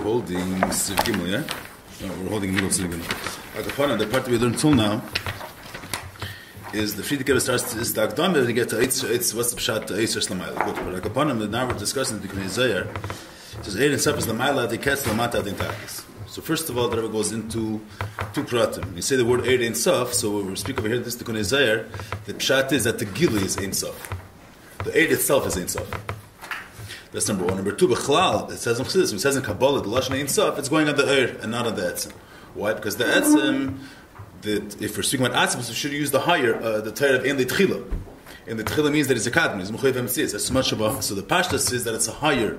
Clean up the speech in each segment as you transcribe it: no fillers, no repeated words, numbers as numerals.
holding Siv Gimel, yeah? No, we're holding middle Siv Gimel. Kaplan, the part that we learned till now is the Friedrich starts is the Akdam, and we get to it's what's the Pshat Eitz Shlamayla. Good, but Kaplan, the now we're discussing the Dikun Zayar. It says Ein Sef is the Maila the Ketz Lamata Adin Takis. So first of all, the Rebbe goes into two pratim. You say the word Ein Sof, so when we speak over here, this Dikun Zayar, the Pshat is that the Gili is Ein Sof. The Ein itself is Ein Sof. That's number one. Number two, B'chlal, it says in Chassidus, it says in Kabbalah, the Lashon Ein Sof, it's going on the Eir and not on the Etzim. Why? Because the Etzim, if we're speaking about Etzim, we should use the higher, the Torah of Ein L'Tchila. And the Tchila means that it's a Kadmon, it's Mechuyev HaMetzias. That's much of a, so the Pashta says that it's a higher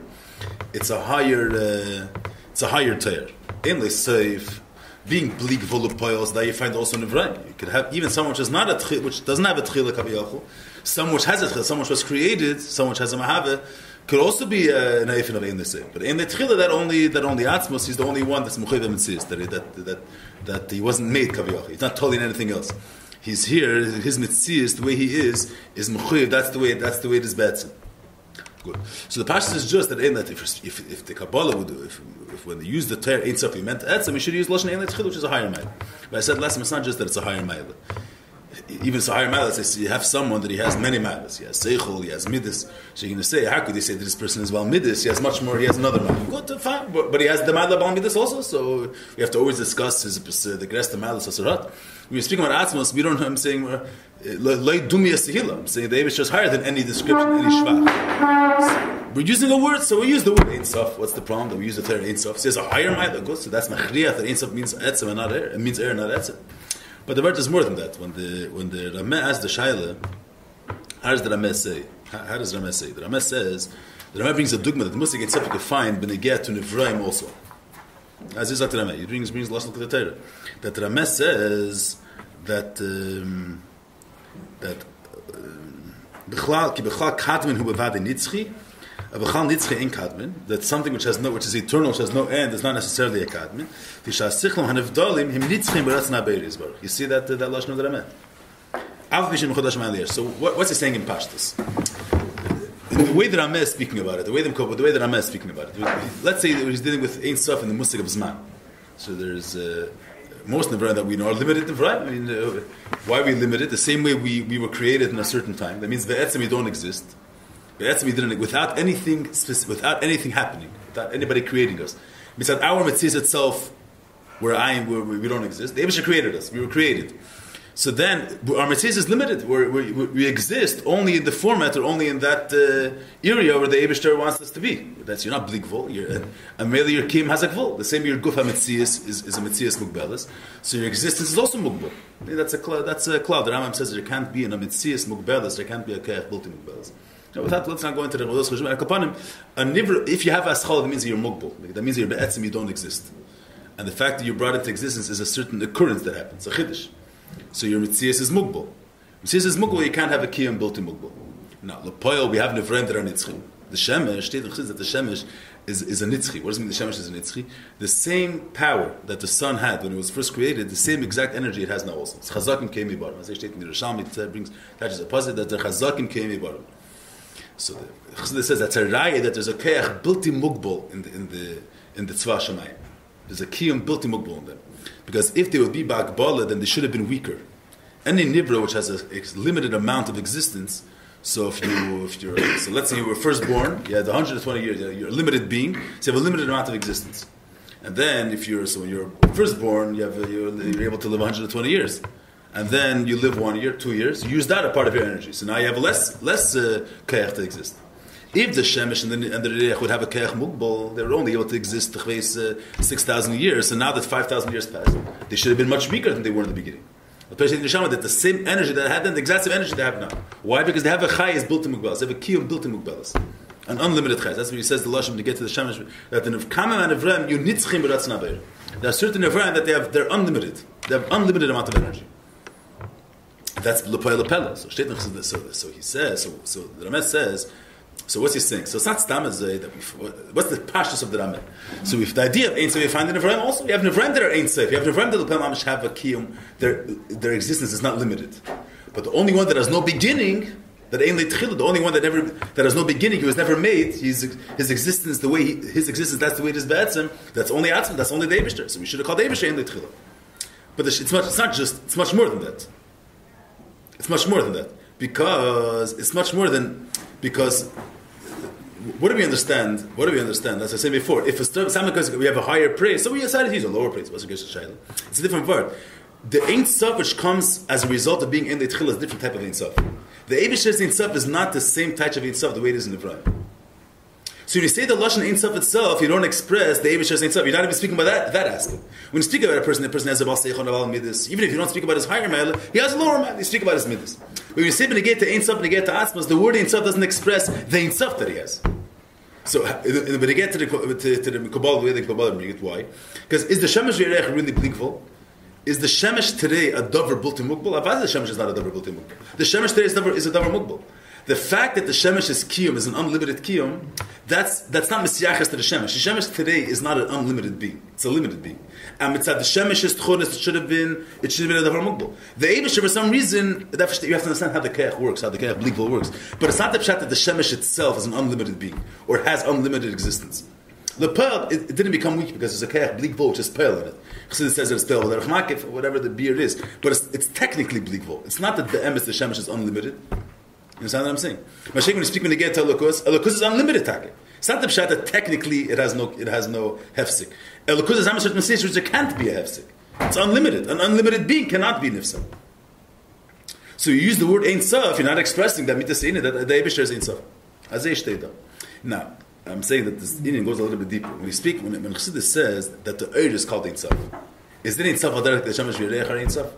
Torah. Ein L'Seif, being bleak volapiles, that you find also in Nevrayim. You could have even someone which is not a Tchila, which doesn't have a Tchila Kaviyachol, someone which has a Tchila, someone which was created, someone which has a Mahave, could also be an Eifin of Ein L'Seif. But in the Tchila, that only Atzmos, he's the only one that's Mechuyev HaMetzias, that he wasn't made Kaviyachol. He's not totally in anything else. He's here, his Metzias, the way he is Mechuyev, that's the way it is Betzim. Good. So the Pashtus is just that if the Kabbalah would do, if when they use the Torah Ein Sof, you meant Etzem, we should use Lashon Ein L'Tchil, which is a higher mile. But I said last time, it's not just that it's a higher mile. Even it's a higher mile, so you have someone that he has many miles. He has Seichel, he has Midas. So you're going to say, how could they say that this person is well Midas? He has much more, he has another mile. Good, fine. But he has the mile of Midas also, so we have to always discuss the Gresta Milas Asarat. When we're speaking about Atzmos, we don't know, I'm saying, I'm saying the Eivish is just higher than any description, any Shvach. We're using a word, so we use the word Ein Sof. What's the problem? That we use the Torah Ein Sof. So there's a higher mile, good, so that's Machriach, that Ein Sof means Etzem and not Air. It means Air, not Etzem. But the word is more than that. When the Rameh asks the Shaila, how does the Rameh say? How does the Rameh say? The Rameh says, the Rameh brings a dogma that the Musik itself you can find Benegeh to Nevrayim also. As is like the Rameh, he brings Lashon to the Torah. That the Rameh says that B'chlal ki b'chlal kadmin hu b'vadei nitzchi, b'chal nitzchi ein kadmin. That something which is eternal, which has no end, is not necessarily a kadmin. V'sha'asichlam hanevdalim him nitzchim b'ratz na'beiris baruch. You see that lashon of the Rameh. Av b'shem chodash ma'aliyah. So what's he saying in Pashtus? The way that Rameh is speaking about it, the way that Rameh is speaking about it. Let's say that he's dealing with Ein Sof in the Musik of Zman. So there's most Nevrayim that we know are limited Nevrayim. I mean, why are we limited? The same way we were created in a certain time. That means Ve'etzem we don't exist. Ve'etzem we didn't, without anything happening, without anybody creating us. It means that our Metzias itself, we don't exist. The Eibush created us. We were created. So then, our Metzias is limited. We exist only in the format, or only in that area where the Eibush wants us to be. You're not blikvol. And merely your kim has a gvol. The same your guf ha-Metzias is a Metzias mugbelas. So your existence is also mugbel. That's a cloud. The Rambam says there can't be in a Metzias mugbelas. There can't be a keach bulti mugbelas. Let's not go into the Rodos Cheshbon. If you have aschal, that means that you're mugbel. That means that you're be'etzim, you don't exist. And the fact that you're brought into existence is a certain occurrence that happens. A chiddush. So your Metzias is mugbal. Metzias is mugbal, you can't have a kiyam built in mugbal. Now, Lepoil, we have Nevrayim that are nitzchim. The Shemesh, that the Shemesh is a nitzchi. What does it mean the Shemesh is a nitzchi? The same power that the sun had when it was first created, the same exact energy it has now also. It's chazakim kemi barim. As I state in the Risham, it touches a positive that the chazakim kemi barim. So the Chassidus says that's a raya that there's a keach built in mugbal in the tzva shemayim. There's a kiyam built in mugbal in them. Because if they would be ba'akbala, then they should have been weaker. Any nivra which has a limited amount of existence, so so let's say you were first born, you had 120 years, you're a limited being, so you have a limited amount of existence. And then when you're first born, you're able to live 120 years. And then you live 1 year, 2 years, you use that a part of your energy. So now you have less kayach to exist. If the Shemesh and the Reich would have a Keach Mugbal, they were only able to exist 6,000 years, and now that 5,000 years passed, they should have been much weaker than they were in the beginning. But that the same energy that they had then, the exact same energy they have now. Why? Because they have a Chayes built in Mugbalas, they have a Kiyum built in Mugbalas. An unlimited Chayes. That's what he says the Lashim to get to the Shemesh, that in Kamam and Evrem, you nitzchim b'ratz nabeir. There are certain Evrem that they're unlimited. They have unlimited amount of energy. That's L'Poel L'Pela. So he says, so the Ramesh says, so what's he saying? So it's not stam as what's the pashtus of the Rameh? So if the idea of Ein Sof, you find in Nevrayim also. You have Nevrayim that are Ein Sof. You have Nevrayim that have a kiyum. Their existence is not limited. But the only one that has no beginning That Ein Leitchila, the only one that has no beginning, he was never made. His existence, his existence, that's the way it is Ba'atzim. That's only Atzim. That's only the Eibishter. So we should have called Eibishter Ein Leitchila. But it's much more than that. It's much more than that because what do we understand? As I said before, if we have a higher praise, so we decided to use a lower praise. It's a different word. The Ein Sof which comes as a result of being Ein Leitchila is a different type of Ein Sof. The Eibishter's Ein Sof is not the same type of Ein Sof the way it is in the Vrayim. So when you say the Lashon Ein Sof itself, you don't express the Eibishter's Ein Sof. You're not even speaking about that aspect. When you speak about a person, the person has a Bal Seichon Aval Midas. Even if you don't speak about his higher Ma'ala, he has a lower Ma'ala. You speak about his Midas. When you say Benegate to Ein Sof, Benegate to Atzmas, the word Ein Sof doesn't express the Ein Sof that he has. So when they get to the Kabbalah, the way the Kabbalah bring it, why? Because is the Shemesh Yerech really blikful? Is the Shemesh today a Dover Bulti Mukbal? Avad the Shemesh is not a Dover Bulti Mukbal. The Shemesh today is a Dover Mukbal. The fact that the Shemesh is Kiyum, is an unlimited Kiyum, that's not Mesiachas to the Shemesh. The Shemesh today is not an unlimited being. It's a limited being. And it's that the Shemesh is Tchonis, it should have been a Dover Mukbal. The Eibishter, for some reason, you have to understand how the Keach works, how the Keach Blikvul works. But it's not the pshat that the Shemesh itself is an unlimited being, or has unlimited existence. The pearl, it didn't become weak because there's a Keach Blikvul, which is pearl in it. Chassidus says it's pearl, or whatever the beard is. But it's technically Blikvul. It's not that the emes, the Shemesh, is unlimited. You understand what I'm saying? Mashiach, when you speak when you get to Elokus is unlimited take. It's not the pshat that technically it has no hefsik. Elokus is Hamash Mesiach, which there can't be a hefsik. It's unlimited. An unlimited being cannot be nifsa. So you use the word Ein Sof, you're not expressing that mitas in it, that the Eibishter is Ein Sof. Now, I'm saying that this Indian goes a little bit deeper. When Chassidus says that the Eir is called Ein Sof, is it Ein Sof Adarek the Shemesh V'Yirech or Ein Sof?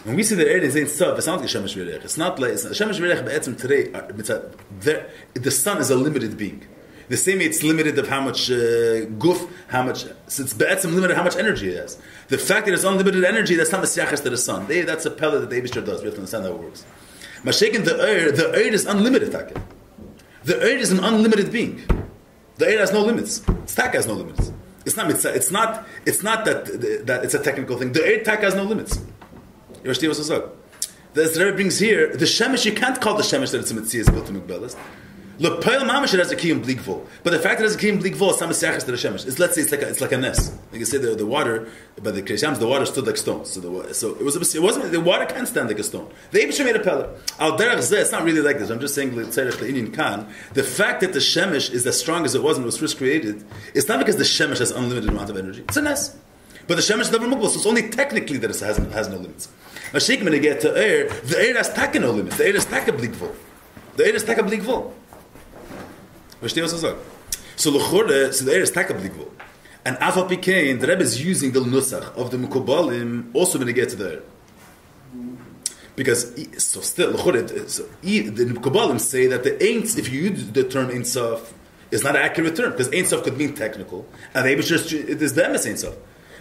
When we see that Eir is Ein Sof, it's not like Shemesh V'Yirech. It's not like Shemesh V'Yirech Be'etzim today. The sun is a limited being. The same way it's limited of how much guf, how much. So it's Be'etzim limited how much energy it has. The fact that it's unlimited energy, that's not Mesiachas to the sun. That's a pellet that the Eibishter does. We have to understand how it works. Mashiach, the Eir is unlimited. Taka. The Eir is an unlimited being. The Eir has no limits. Taka has no limits. It's not that it's a technical thing. The Eir Taka has no limits. You understand what I'm saying? The Rebbe brings here the Shemesh. You can't call the Shemesh that it's a Mitzvah is built to Mukbelis. The Peil Mamash has a Kiyum Blikvul, but the fact that it has a Kiyum Blikvul is not Mesiachas to the Shemesh. Let's say it's like a nest. Like you say, the water, by the Kriyashams, the water stood like stones. So it wasn't the water can't stand like a stone. The Eibishter made a Peller. Al Derech Zeh, it's not really like this. I'm just saying the Indian Khan. The fact that the Shemesh is as strong as it was when it was first created, it's not because the Shemesh has unlimited amount of energy. It's a nest. But the Shemesh is never mukbal, so it's only technically that it has no limits. Mashiach, when you get to Eir, the Eir has taka no limits. The Eir is taka blikvul. The Eir is taka blikvul. So the Eir is taka blikvul. And Afal Pikein, the Rebbe is using the nusach of the Mukubalim also when you get to the Eir. Because, so still, the Mukubalim say that the Ein, if you use the term Ein Sof, is not an accurate term, because Ein Sof could mean technical, and the Eibishter is the emes Ein Sof.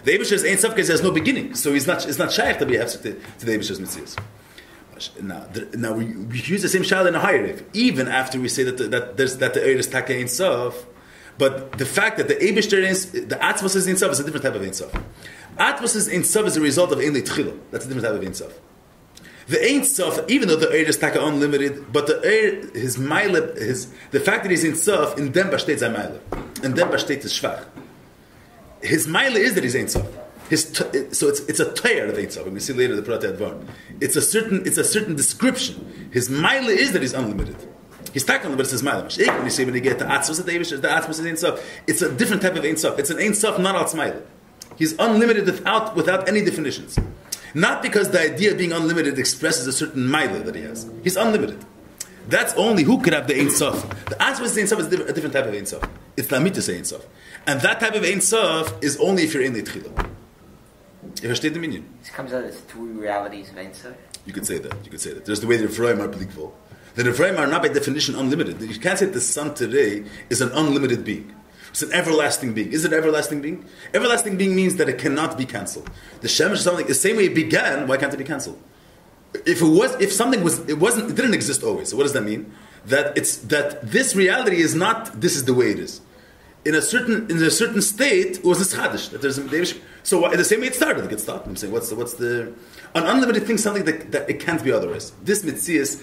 The Eibishter is Ein Sof because he has no beginning, so it's not shaykh to be hefsek to the Eibishter's mitzvahs. Now we use the same shal in a higher Eif, even after we say that the Eir is taka Ein Sof, but the fact that the Eibishter is the Atzmos is Ein Sof is a different type of Ein Sof. Atzmos is Ein Sof is a result of Ein Leitchila. That's a different type of Ein Sof. The Ein Sof, even though the Eir is taka unlimited, but the Eir, the fact that he's Ein Sof in dem bashtet zay Maile, in dem bashtet is shvach. His Maile is that he's Ein Sof. So it's a teir of Ein Sof. And we see later the Pratei Advar. It's a certain description. His Maile is that he's unlimited. He's taka unlimited, but it's his Maile. When you say when you get to Atzmos, the Atzmos is Ein Sof. It's a different type of Ein Sof. It's an Ein Sof not al Maile. He's unlimited without any definitions. Not because the idea of being unlimited expresses a certain Maile that he has. He's unlimited. That's only who could have the Ein Sof. The Atzmos Ein Sof is a different type of Ein Sof. It's Lamit to say Ein Sof. And that type of Ein Sof is only if you're in the Tchila. You understand the meaning? This comes out as two realities of Ein Sof. You could say that. There's the way the Ephraim are blikvul. The Ephraim are not by definition unlimited. You can't say that the sun today is an unlimited being. It's an everlasting being. Is it an everlasting being? Everlasting being means that it cannot be cancelled. The Shemesh is something the same way it began. Why can't it be cancelled? It didn't exist always. So what does that mean? That this reality is not. This is the way it is. in a certain state, it was nischadish. That there's so the same way it started, it gets started. I'm saying, what's the an unlimited thing? Something that it can't be otherwise. This mitzias,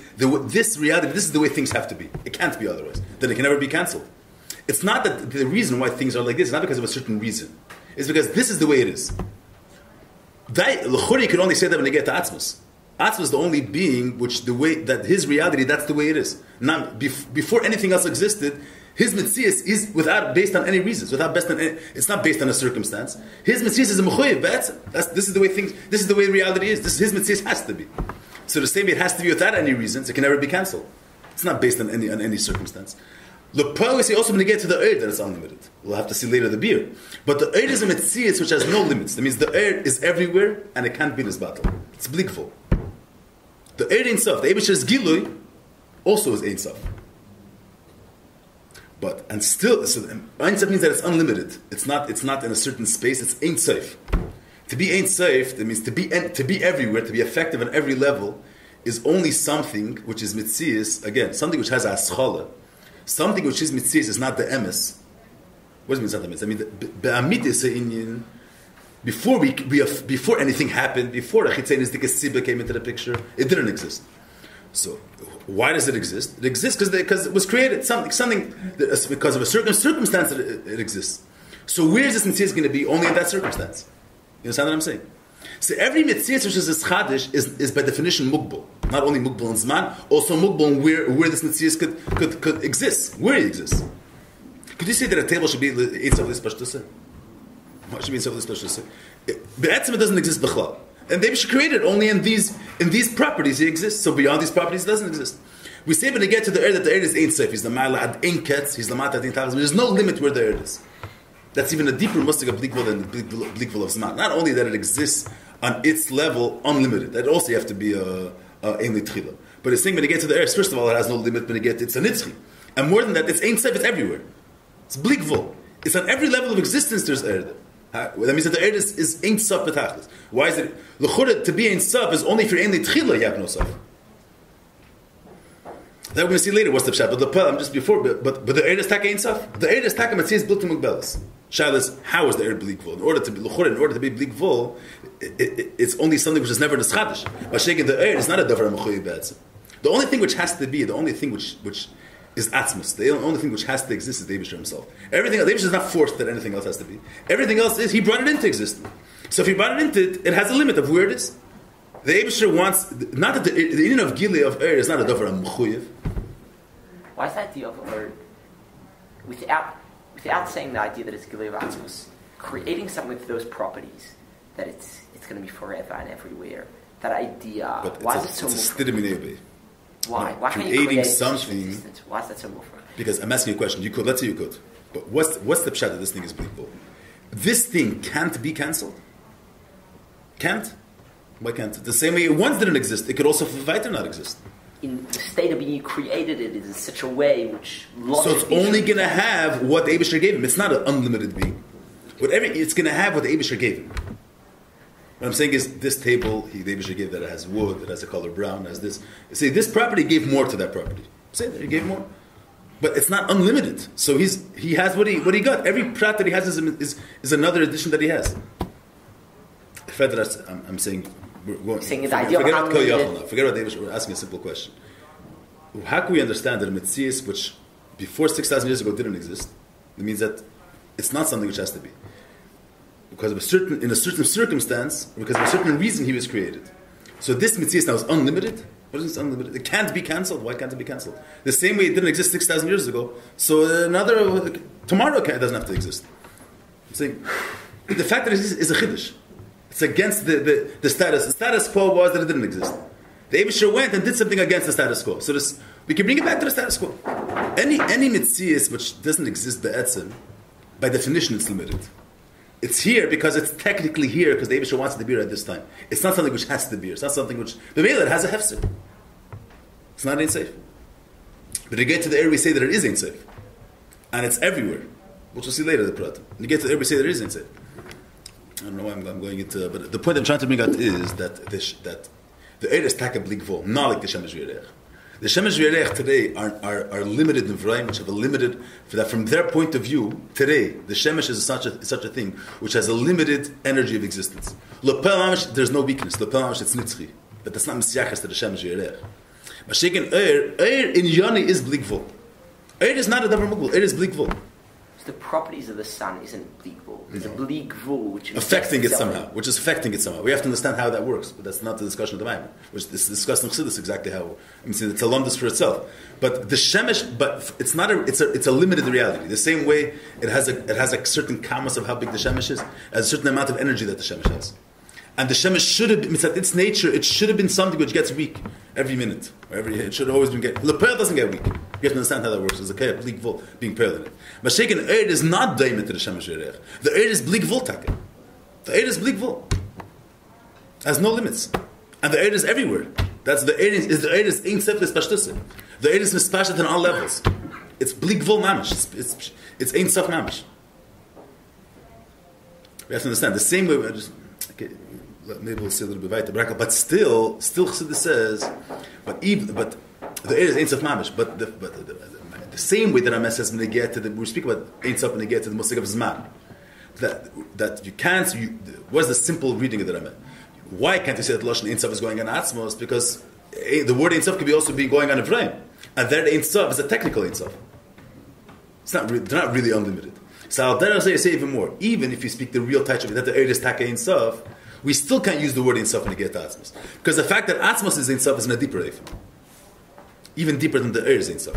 this reality, this is the way things have to be. It can't be otherwise. Then it can never be cancelled. It's not that the reason why things are like this is not because of a certain reason. It's because this is the way it is. L'churi can only say that when they get to Atzmus. Atzmus is the only being which the way that his reality, that's the way it is. Not before anything else existed. His mitzias is based on any reasons, it's not based on a circumstance. His mitzias is a mechuyev. This is the way things. This is the way reality is. His mitzias has to be. So the same way it has to be without any reasons. It can never be cancelled. It's not based on any circumstance. The pearl we see also when we get to the earth that it's unlimited. We'll have to see later the beer. But the earth is a mitzias which has no limits. That means the earth is everywhere and it can't be this battle. It's blikful. The earth ain't sof. The Eibusher's gilui also is ain't sof. But and still, so Ein Sof means that it's unlimited. It's not in a certain space. It's Ein Sof. To be Ein Sof, that means to be everywhere, to be effective on every level, is only something which is mitzias. Again, something which has a aschala. Something which is mitzias is not the emes. What does it mean? It's not the emes. I mean, be'amitis inyan. Before anything happened, before the chitzenis dikasiba came into the picture, it didn't exist. So, why does it exist? It exists because it was created. Something because of a certain circumstance that it exists. So, where is this mitzvah going to be? Only in that circumstance. You understand what I'm saying? So, every mitzvah which is chadish is by definition mugbal. Not only mugbal in zman, also mugbal in where this mitzvah could exist, where it exists. Could you say that a table should be eight of this pashtusa? What should be eight of this pashtusa? Be'etzim it doesn't exist b'chlal. And they should create it only in these properties he exists. So beyond these properties it doesn't exist. We say when they get to the earth that the earth is Ein Sof. He's the Ma'ala ad Ein Ketz. He's the Ma'at ad Ein Tachlis. There's no limit where the earth is. That's even a deeper mustic of Blikvul than the Blikvul of Zman. Not only that it exists on its level, unlimited. That also you have to be a Ein Litchila. But it's saying when they get to the earth, first of all, it has no limit. When it's a Nitzchi. And more than that, it's Ein Sof. It's everywhere. It's Blikvul. It's on every level of existence there's earth. That means that the earth is Ein Sof B'Tachlis. Why is it? L'chura to be Ein Sof is only if you're Ein Litchila, you have no Sof. That we're going to see later. What's the pshat? But the I'm just before. But the earth is taka Ein Sof. The earth is taka Matzis built to Mugbelis. Shalas, how is the earth blikvul? In order to be blikvul, it's only something which is never nischadish. But shaking the earth is not a davar mechuyev b'etzim. The only thing which has to be, the only thing which is atzmus, the only thing which has to exist is the Eibusher himself. Everything else, the Eibusher is not forced that anything else has to be. Everything else is, he brought it into existence. So if he brought it into it, it has a limit of where it is. The Eibusher wants, not that the union of Gili of Eir is not a davar mechuyev. Why is that the other word? Without saying the idea that it's Gili of Atzmus, creating something with those properties, that it's going to be forever and everywhere, that idea, but why is it so moving? Why? No, why can't creating you create something? Why is that so moving? Because I'm asking you a question. You could. Let's say you could. But what's the pshat that this thing is believable? This thing can't be cancelled. Can't? Why can't? The same way it once didn't exist, it could also weiter not exist. In the state of being, you created it in such a way which... So it's only going to have what the Eibusher gave him. It's not an unlimited being. It's going to have what the Eibusher gave him. What I'm saying is, this table, the Eibusher gave that it has wood, it has a color brown, it has this. See, this property gave more to that property. Say that, he gave more. But it's not unlimited. So he has what he got. Every prat that he has is another addition that he has. I'm saying... Forget about the Eibusher. We're asking a simple question. How can we understand that a Metzias which before 6,000 years ago didn't exist? It means that it's not something which has to be. Because of in a certain circumstance, because of a certain reason he was created. So this Metzias now is unlimited. What is unlimited? It can't be cancelled. Why can't it be cancelled? The same way it didn't exist 6,000 years ago. So tomorrow it doesn't have to exist. I'm saying the fact that it exists is a chiddush. It's against the status. The status quo was that it didn't exist. The Eibusher went and did something against the status quo. So we can bring it back to the status quo. Any mitzias which doesn't exist be'etzim, by definition it's limited. It's here because it's technically here because the Eibusher wants it to be here at this time. It's not something which has to be here. It's not something which... The Mela has a hefzer. It's not Ein Sof. But to get to the area we say that it is Ein Sof. And it's everywhere. Which we'll see later the Prat. When you get to the area we say that it is Ein Sof. I don't know why I'm going into... But the point I'm trying to bring out is that the Eir is taka blikvol, not like the Shemesh Yerech. The Shemesh V'Yerech today are limited in Vrayim, which have a limited, for that from their point of view, today, the Shemesh is such a thing, which has a limited energy of existence. L'pel Mamash, there's no weakness. L'pel Mamash, it's Nitzchi. But that's not Misyachas to the Shemesh V'Yerech. Mashiach Eir in Yoni is Blikvul. Eir is not a Davar Mugvul, Eir is Blikvul. The properties of the sun isn't Blikvul. There's a Blikvul which is affecting it somehow. Which is affecting it somehow. We have to understand how that works, but that's not the discussion of the Maimon. Which is discussed in Chassidus exactly how. I mean, it's a lumdus for itself. But the Shemesh, but it's not a. It's a limited reality. The same way it has a certain kamas of how big the Shemesh is, as a certain amount of energy that the Shemesh has. And the Shemesh should have been, its nature, it should have been something which gets weak every minute. It should have always been getting. The pearl doesn't get weak. You have to understand how that works. There's a kind of bleak vol being pearl in it. Mashiach Eir is not daimon to the Shemesh V'Yerech. The Eir is bleak vol take. The Eir is bleak vol. Has no limits. And the Eir is everywhere. That's the Eir is ein sefles pashtusim. The Eir is mispashat on all levels. It's bleak vol mamish. It's ein sef mamish. We have to understand. The same way, maybe we'll see a little bit weiter, but still Chassidus says, but the Eir is Ein Sof Mamish, but the same way that Rameh says when they get to we speak about Ein Sof when they get to the Musig of Zman, that you can't. What's the simple reading of the Rameh? Why can't you say that Lashon Ein Sof is going on Atzmos? Because the word Ein Sof could be also be going on Ephraim, and there the Ein Sof is a technical Ein Sof. They're not really unlimited. So I'll say even more. Even if you speak the real touch of it, that the Eir is Taka Ein Sof, we still can't use the word Ein Sof when you get to Atzmos. Because the fact that Atzmos is Ein Sof is in a deeper Eif. Even deeper than the Eir is Ein Sof.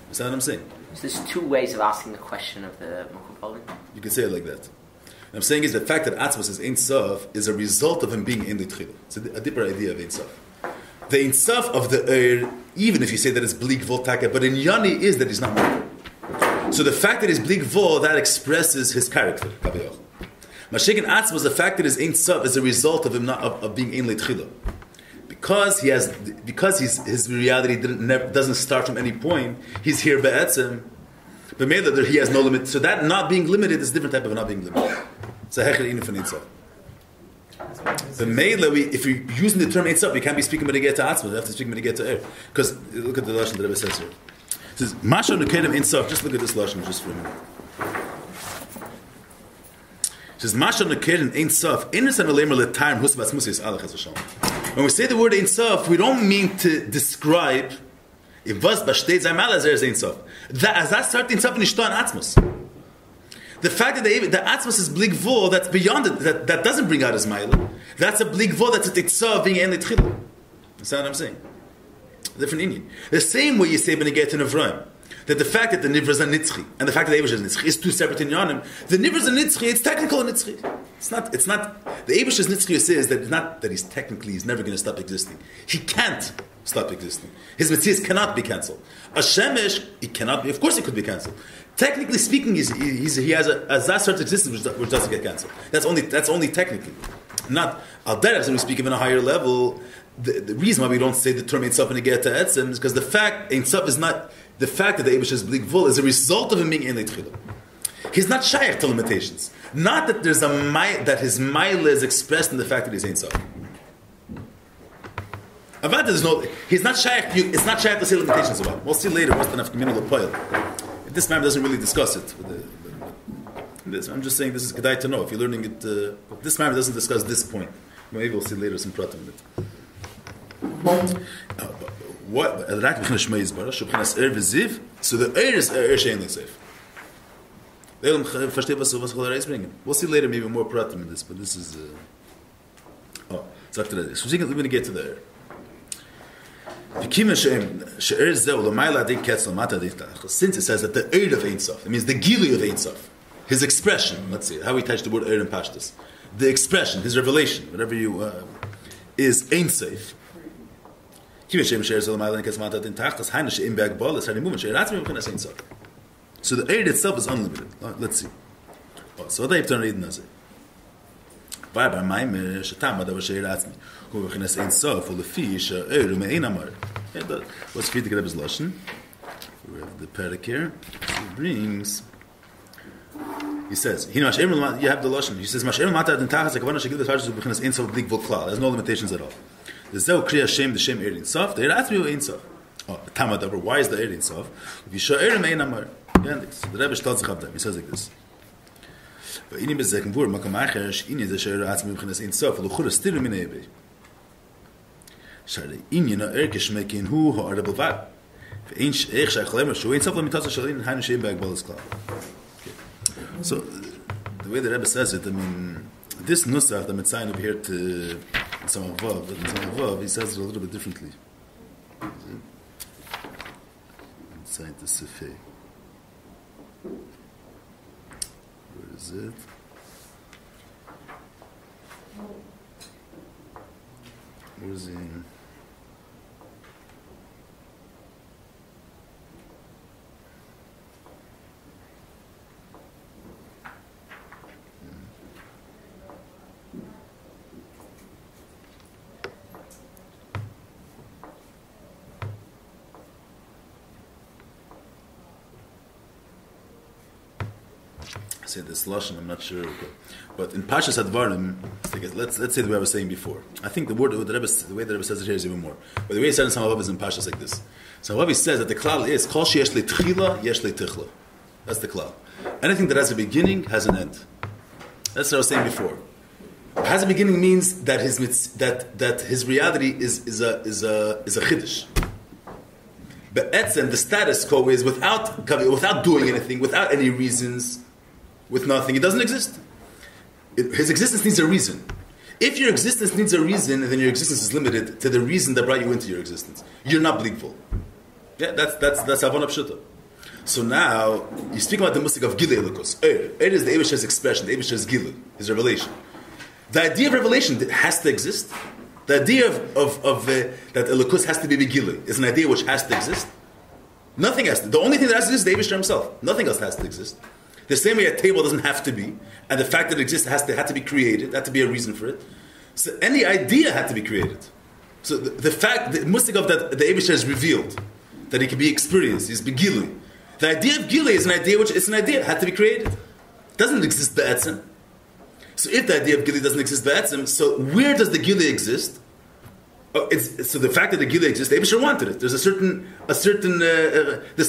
Is that what I'm saying? So there's two ways of asking the question of the Mukupoli. You can say it like that. What I'm saying is the fact that Atzmos is Ein Sof is a result of him being Ein L'Tchila. It's a deeper idea of Ein Sof. The Ein Sof of the Eir, even if you say that it's Blik Vol Taka, but in Yoni is that he's not Mukupoli. So the fact that he's Blik Vol, that expresses his character. Mashiach Atzmos, the fact that he's Ein Sof is a result of him of being Ein L'Tchila. Because his reality doesn't start from any point, he's here be'etzem, but maybe he has no limit. So that not being limited is a different type of not being limited. It's a hecher inu from Ein Sof. The Meila, if you're using the term Ein Sof, we can't be speaking when you get to Atzmos, we have to speak when you get to Eir. Because look at the Lashon that Rabbi says here. It says, Masha Nukedem Ein Sof, just look at this Lashon just for a minute. It says, Masha Nukedem Ein Sof, Inus and Alemer Letarm Husbas Musis Allah Chaz Hashem. When we say the word Ein Sof, we don't mean to describe if was b'shtei zaymal as there's Ein Sof. As that starting Ein Sof nishto an Atzmos. The fact that the Atzmos is blig vo, that's beyond it, that doesn't bring out his mile. That's a blig vo, that's a Titzav being en l'tchila. That's what I'm saying. Different Indian. The same way you say when you get to Nevrayim, that the fact that the Nivras are Nitzchi and the fact that the Eibush is Nitzchi is two separate in Yonim. The Nivras are Nitzchi, it's technical Nitzchi. It's not, the Eibush is Nitzchi says that it's not that he's never going to stop existing. He can't stop existing. His Metzias cannot be cancelled. A Shemesh, it cannot be, of course it could be cancelled. Technically speaking, he has a Zasart existence which doesn't get cancelled. That's only technically. Not, Al-Derech, when we speak even a higher level, the reason why we don't say the term Ein Sof and get to Etzem is because the fact Ein Sof is not, the fact that the Eibush is Blik Vol is a result of him being Ein L'Tchila. He's not shaykh to limitations. Not that there's that his mile is expressed in the fact that he's Ein Sof. About there's no, he's not shaykh. It's not shaykh to say limitations about him. We'll see later what's the enough communal poil. This man doesn't really discuss it. I'm just saying this is kedai to know. If you're learning it, this man doesn't discuss this point. Maybe we'll see later some pratim in it. What? So the Eir is Eir she'en l'seif. We'll see later maybe more pratim in this, but this is. So we're going to get to the Eir. Since it says that the Eir of Ein Sof, it means the Gili of Ein Sof, his expression, let's see, how we touch the word Eir in Pashtus, the expression, his revelation, whatever you, is Ein Sof. So the Eir itself is unlimited. Let's see. So what I have to read now. Let's feed the Rebbe's Lashon. We have the parak here. He brings. He says, you have the Lashon. He says, there's no limitations at all. The Zeu Kriya Shem, the Shem Ein Sof, the Eiratzmi Ein Sof. Oh, Tamadaber, why is the Ein Sof? If you show Eirem Ein Amar. So the Rebbe stellt sich auf dem. He says like this. But Ini bezeken Wur, Makam Achesh, Ini the Sher Eiratzmi B'chinas Ein Sof, Luchur Stiru Min Ebei. Shari Ini na Erkish Mekin Hu Ha'ara B'vad. Ve'in Sheich Sheich Lemer, Shu Ein Sof L'mitasa Shalin, Hainu Sheim Ba'ag Balas Klav. So, the way the Rebbe says it, I mean, this Nusach that Metzayin over here to some Vav, he says it a little bit differently. Inside the Sefei. Where is it? Where is he? Say this lashon, I'm not sure, but in Pashas Advarim, let's say the way I was saying before. I think the way the Rebbe says it here is even more. But the way he said in some Havav is in Pashas like this. So Havav says that the klal is Kol sheyesh le'tchila yesh le'tichla. That's the klal. Anything that has a beginning has an end. That's what I was saying before. Has a beginning means that his reality is a chiddush. But etzem, the status quo is without doing anything, without any reasons. With nothing, it doesn't exist. His existence needs a reason. If your existence needs a reason, then your existence is limited to the reason that brought you into your existence. You're not bleakful. Yeah, that's Havana Pshuta. So now you speak about the musik of Gilei Elikos. Er is the Eibusher's expression, the Eibusher's Gilei, his revelation. The idea of revelation has to exist. The idea of that Elikos has to be Gilei is an idea which has to exist. Nothing has to. The only thing that has to exist is the Eibusher himself. Nothing else has to exist. The same way a table doesn't have to be, and the fact that it exists had to be created, had to be a reason for it. So any idea had to be created. So the fact, the musik of that the Eibusher is revealed, that it can be experienced, is begilui. The idea of gilui is an idea which is an idea, had to be created. It doesn't exist be'etzem. So if the idea of gilui doesn't exist be'etzem, so where does the gilui exist? So the fact that the gilui exists, the Eibusher wanted it. There's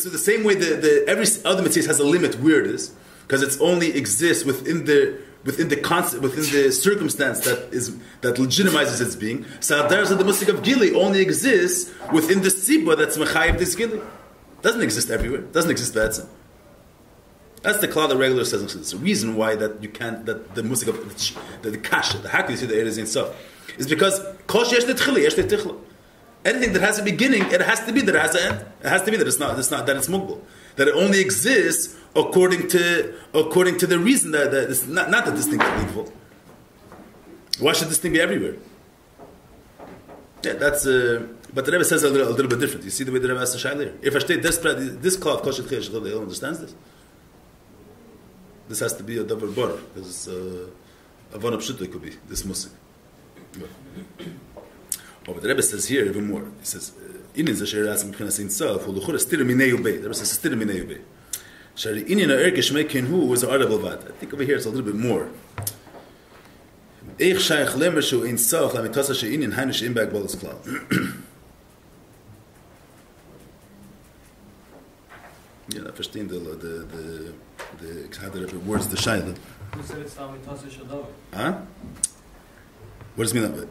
the same way every other mitzvah has a limit where it is. Because it only exists within the circumstance that legitimizes its being. So the musik of gili only exists within the sibah that's mechayev this gili. Doesn't exist everywhere. Doesn't exist be'etzem. That's the klal the regular says. It's the reason why that you can't that the musik of the kasha, the how can you see the eres in stuff, is because kol sheyesh letchila yesh letichla. Anything that has a beginning, it has to be that it has an end. It has to be that it's not that it's mugbal. That it only exists according to the reason that it's not that this thing is meaningful. Why should this thing be everywhere? Yeah, that's. But the Rebbe says a little bit different. You see the way the Rebbe has to shine here. If I state this cloth, they don't understand this. This has to be a double bar because a one pshuta could be this musik. Oh, but the Rebbe says here even more. He says, "Inin zasher asking b'chinas himself, u'luchur still minei ubei." The Rebbe says, "Still minei ubei." Shari inin ha'erkish mekin hu was an arab avad. I think over here it's a little bit more. Eich shaykh lemer shu in self lamitasa she'inin hainu she'im ba'ag balas klal. Yeah, I verstehen the how the Rebbe words the shayla. Who said it's lamitasa shadav? Huh? What does it mean?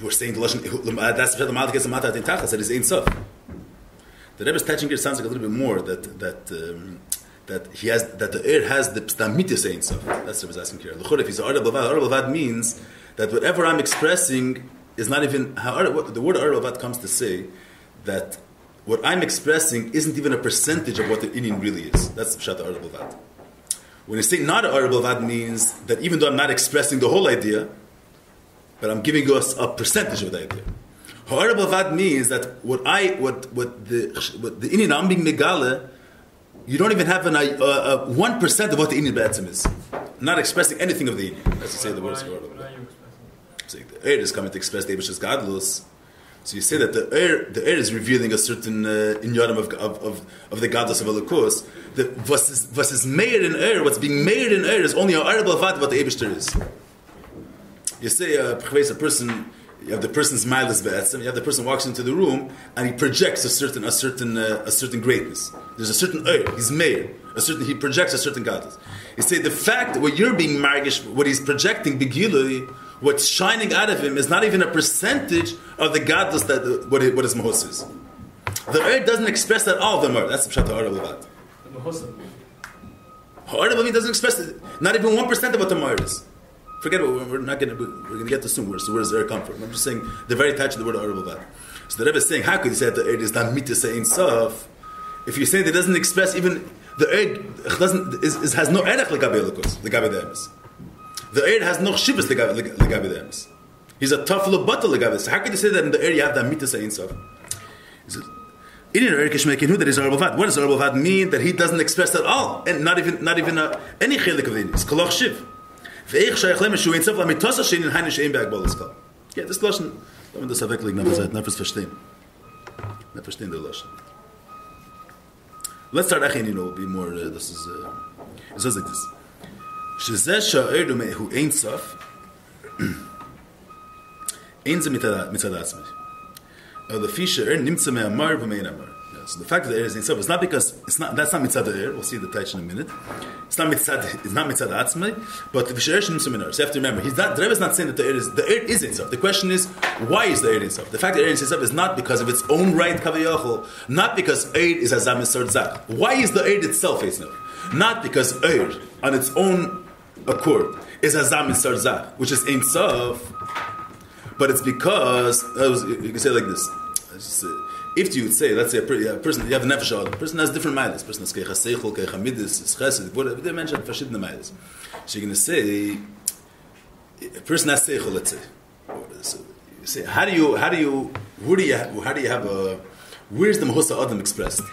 We're saying the lashon. That's the matter against the matter at intachas. That is ein sof. The Rebbe's touching here sounds like a little bit more that he has that the has the mitzvah ein sof. That's what I was asking here. If he's arab lavad means that whatever I'm expressing is not even the word arab lavad comes to say that what I'm expressing isn't even a percentage of what the inyan really is. That's pshat arab lavad. When you say not arab lavad means that even though I'm not expressing the whole idea, but I'm giving us a percentage of the idea. Ha'arab avad means that what the inyan I'm being megale, you don't even have 1% of what the inyan be'etzem is. I'm not expressing anything of the inyan. That's to say the words of ha'arab avad. So the air is coming to express the Eibusher's gadlus. So you say that the air is revealing a certain inyanim of the gadlus of Elikos. What is made in air, what's being made in air is only ha'arab avad what the Eibusher is. You say a person, You have the person's mindless be'etzem. You have the person walks into the room and he projects a certain greatness. There's a certain he's mayor. He projects a certain godless. You say the fact that what you're being margish, what he's projecting, begilui, what's shining out of him is not even a percentage of the godless that what his mahus is. The earth doesn't express that all of them are. That's the pshat ha'ara b'vat. The mahus. Ha'ara b'vat doesn't express it. Not even 1% of what the mar is. Forget it. We're going to get to soon. So where does the earth come from? I'm just saying they're very attached to the word ha'ara b'vat. So the Rebbe is saying, how could you say that the earth is not mitzvah ein sof? If you say that it doesn't express even the earth has no erech legabe elokus, legabe the emes. The earth has no shivas legabe the emes. He's a tough little bottle legabe. So how could you say that in the earth you have that mitzvah ein sof? In an earth kishmekinu that is ha'ara b'vat. What does ha'ara b'vat mean? That he doesn't express at all, and not even any chelik of the it's koloch shiv. Ve'ich shayach lemes shu ein sof la'mitosa shein in hainu shein be'agbol eskal. Yeah, this lashon. Wenn man das verwechseln, dann verstehen. Not verstehen the lashon. Let's start actually, will be more, it says like this. Shezeh sha'er hu ein sof, ein ze mitzad atzmei. Lefi she'er nimtza me'amar v'me'en amar. So the fact that the air is ein sof is not because, that's not mitzad the air, we'll see the touch in a minute. It's not mitzad atzmei, but the she'er nimtza me'amar. So you have to remember, the Rebbe is not saying that the air is ein sof. The question is, why is the air ein sof? The fact that the air is ein sof is not because of its own right, kaviyachol, not because air is azam esor zach. Why is the air itself ein sof? Not because air, on its own accord, is azam esor zach, which is ein sof, but it's because, you can say it like this, if you would say, let's say a person, you have a nefesh adam, a person has different miles. A person has keicha seichel, keicha midis, chesed, whatever. They mention verschiedene miles. So you're going to say, a person has seichel, let's say. So you say, where's the mahusa adam expressed?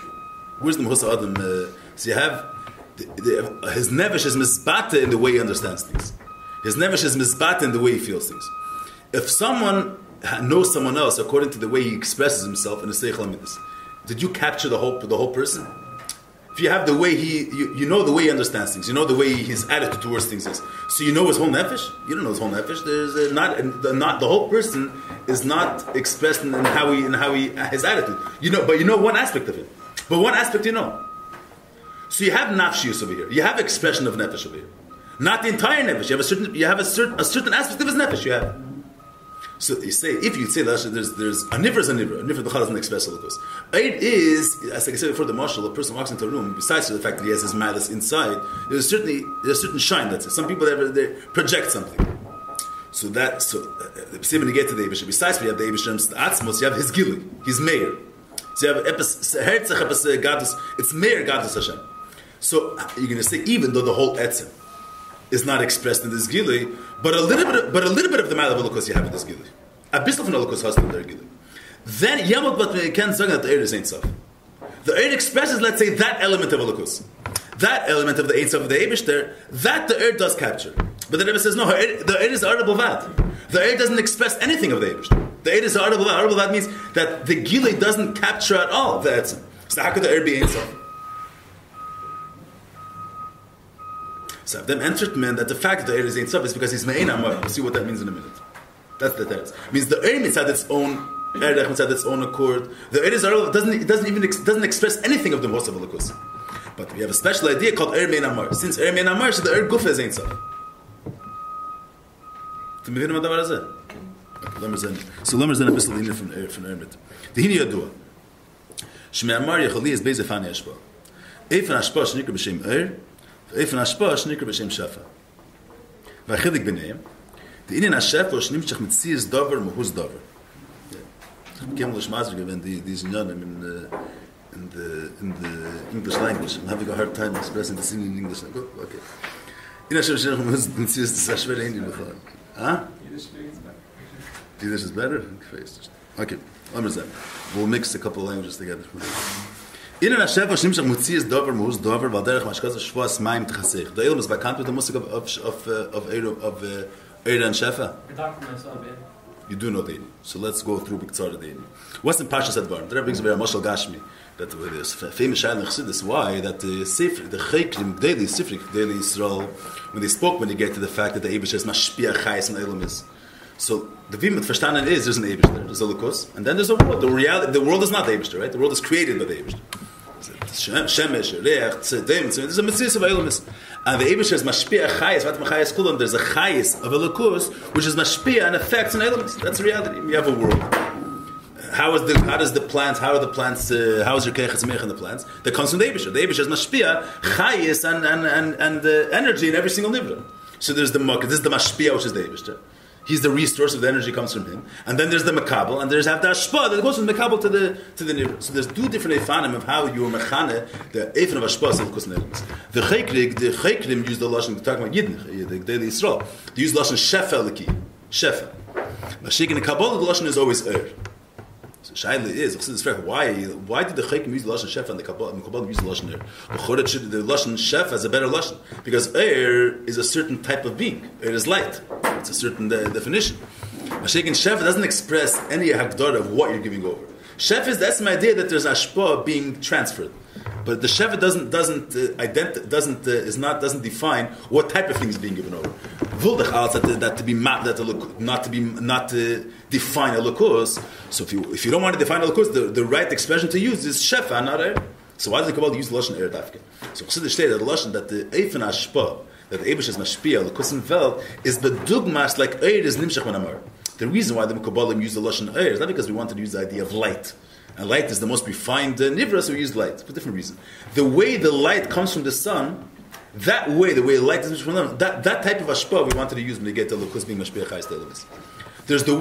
Where's the mahusa adam? So you have, his nefesh is mizbata in the way he understands things. His nefesh is mizbata in the way he feels things. If someone knows someone else according to the way he expresses himself in a seichel amidus, did you capture the whole person? If you have the way you know the way he understands things, you know the way his attitude towards things is, so you know his whole nefesh. You don't know his whole nefesh. There's not the whole person is not expressed in how he his attitude. You know, but you know one aspect of it. But one aspect you know. So you have nafshius over here. You have expression of nefesh over here. Not the entire nefesh. You have a certain aspect of his nefesh. You have. So you say, if you say that there's a nivra is a nivra. A nivra doesn't express all of this. It is, as I said before, the marshal, a person walks into a room, besides the fact that he has his malice inside, there's a certain shine that's it. Some people they project something. So when you get to the Eibush, besides we have the Eibush's Atzmos, you have his Gili, his mayor. So you have Herzach Gadus, it's mayor Gadus Hashem. So you're going to say, even though the whole Etzem is not expressed in this Gili, but a little bit of the Mal of Holocaust you have in this Gili. A bit of an Holocaust has in their Gili. Then Yamot but we can say that the Eir is Ein Sof. The Eir expresses, let's say, that element of Holocaust. That element of the Ein Sof of the Eibush there, that the Eir does capture. But the Rebbe says, no, the Eir is Ha'ara b'vat. The Eir doesn't express anything of the Eibush. The Eir is Ha'ara b'vat. Ha'ara b'vat means that the Gili doesn't capture at all the Etzem. So how could the Eir be Ein Sof? So if them answered men that the fact that the Eir is Ein Sof is because he's Me'ein Amar. We'll see what that means in a minute. That's the teretz. It means the Eir mitzad its own Erech, mitzad its own accord. The Eir is doesn't express anything of the most of Holocaust. But we have a special idea called Eir Me'ein Amar. Since Eir Me'ein Amar, so the Eir Gufa is Ein Sof. So Lemmer Zen a bissel in from Eir mit. The Hini Yadua. Shmei Amar Yecholi is Beis Efani Ashpa. Eifen Ashpa shnikr b'shem Eir. Eifen Ashpa shnikr b'shem Shafa. V'achidik b'neim. The Indian Ashpa nimmt sich mit Zies Dover Mahus Dover. Kemlish Mazer given these young in the English language. I'm having a hard time expressing this in English. Okay. In Hashem Shem Mahus Zies the Ashver Indian b'chol. Huh? Yiddish is better. Okay. We'll mix a couple of languages together. In an Asheva Shimshach Mutzias Dover Mahus Dover Valderech Mashkaz Shvoas Maim Tchasech. The Elam is bekannt with the music of Eir and Shefa. You do know the Elam. So let's go through Biktzar the Elam. What's in Pashas Advar? The Rebbe brings a very Moshel Gashmi. That there's famous Shayla Chassidus. Why? That the Sifri, the Chekrim, daily Sifri, daily Yisrael, when they get to the fact that the Eibush is Mashpia Chayes and Elam is. So the vim mit verstanden is there's an Eibishter, there's a Lukus, and then there's a world. The world is not the Eibishter, right? The world is created by the Eibishter. Shemesh, Reach, Tzedim, there's a Mitzvah of Eilumis. And the Eibishter is Mashpia Chayis, Vat Machayis Kulam, there's a Chayis of a Lukus, which is Mashpia and affects an Eilumis. That's the reality. We have a world. How is the plants, how is your Kechetz Mech in the plants? That comes from the Eibishter. The Eibishter is Mashpia, Chayis, and energy in every single Nivra. So there's the Mokah, this is the Mashpia, which is the Eibishter. He's the resource of the energy comes from him, and then there's the makabel, and there's the ashpa that goes from the makabel to the nivra. So there's two different efanim of how you are mechane the efan of ashpa of kos nivras. The chaykrim use the lashon talking about yidn, the daily Yisrael. They use the lashon shefa leki, shefa. Mashik in the kabbalah the lashon is always So shaila is why did the chaykim use the lashon shefa and the kabbalah use the lashon The lashon shefa is a better lashon because is a certain type of being. Is light. It's a certain definition. Mashik in shefa doesn't express any hagdara of what you're giving over. Shefa is the idea that there's ashpa being transferred, but the shefa doesn't define what type of thing is being given over. Not to define a lukus. So if you don't want to define a lukus, the right expression to use is shefa, not air. So why does the Kabbalah use the lashon air dafke? So Chassidus state that the lashon that the eifan ashpa, that the Eibush is mashpia, lukus and vel, is the dugmas like air is nimshach man amar. The reason why the Kabbalah use the lashon air is not because we wanted to use the idea of light. And light is the most refined nivra, so we use light for a different reason. The way the light comes from the sun, the way light is from them, that type of ashpa we wanted to use when we get to lukus being mashpia chayis televis. There's the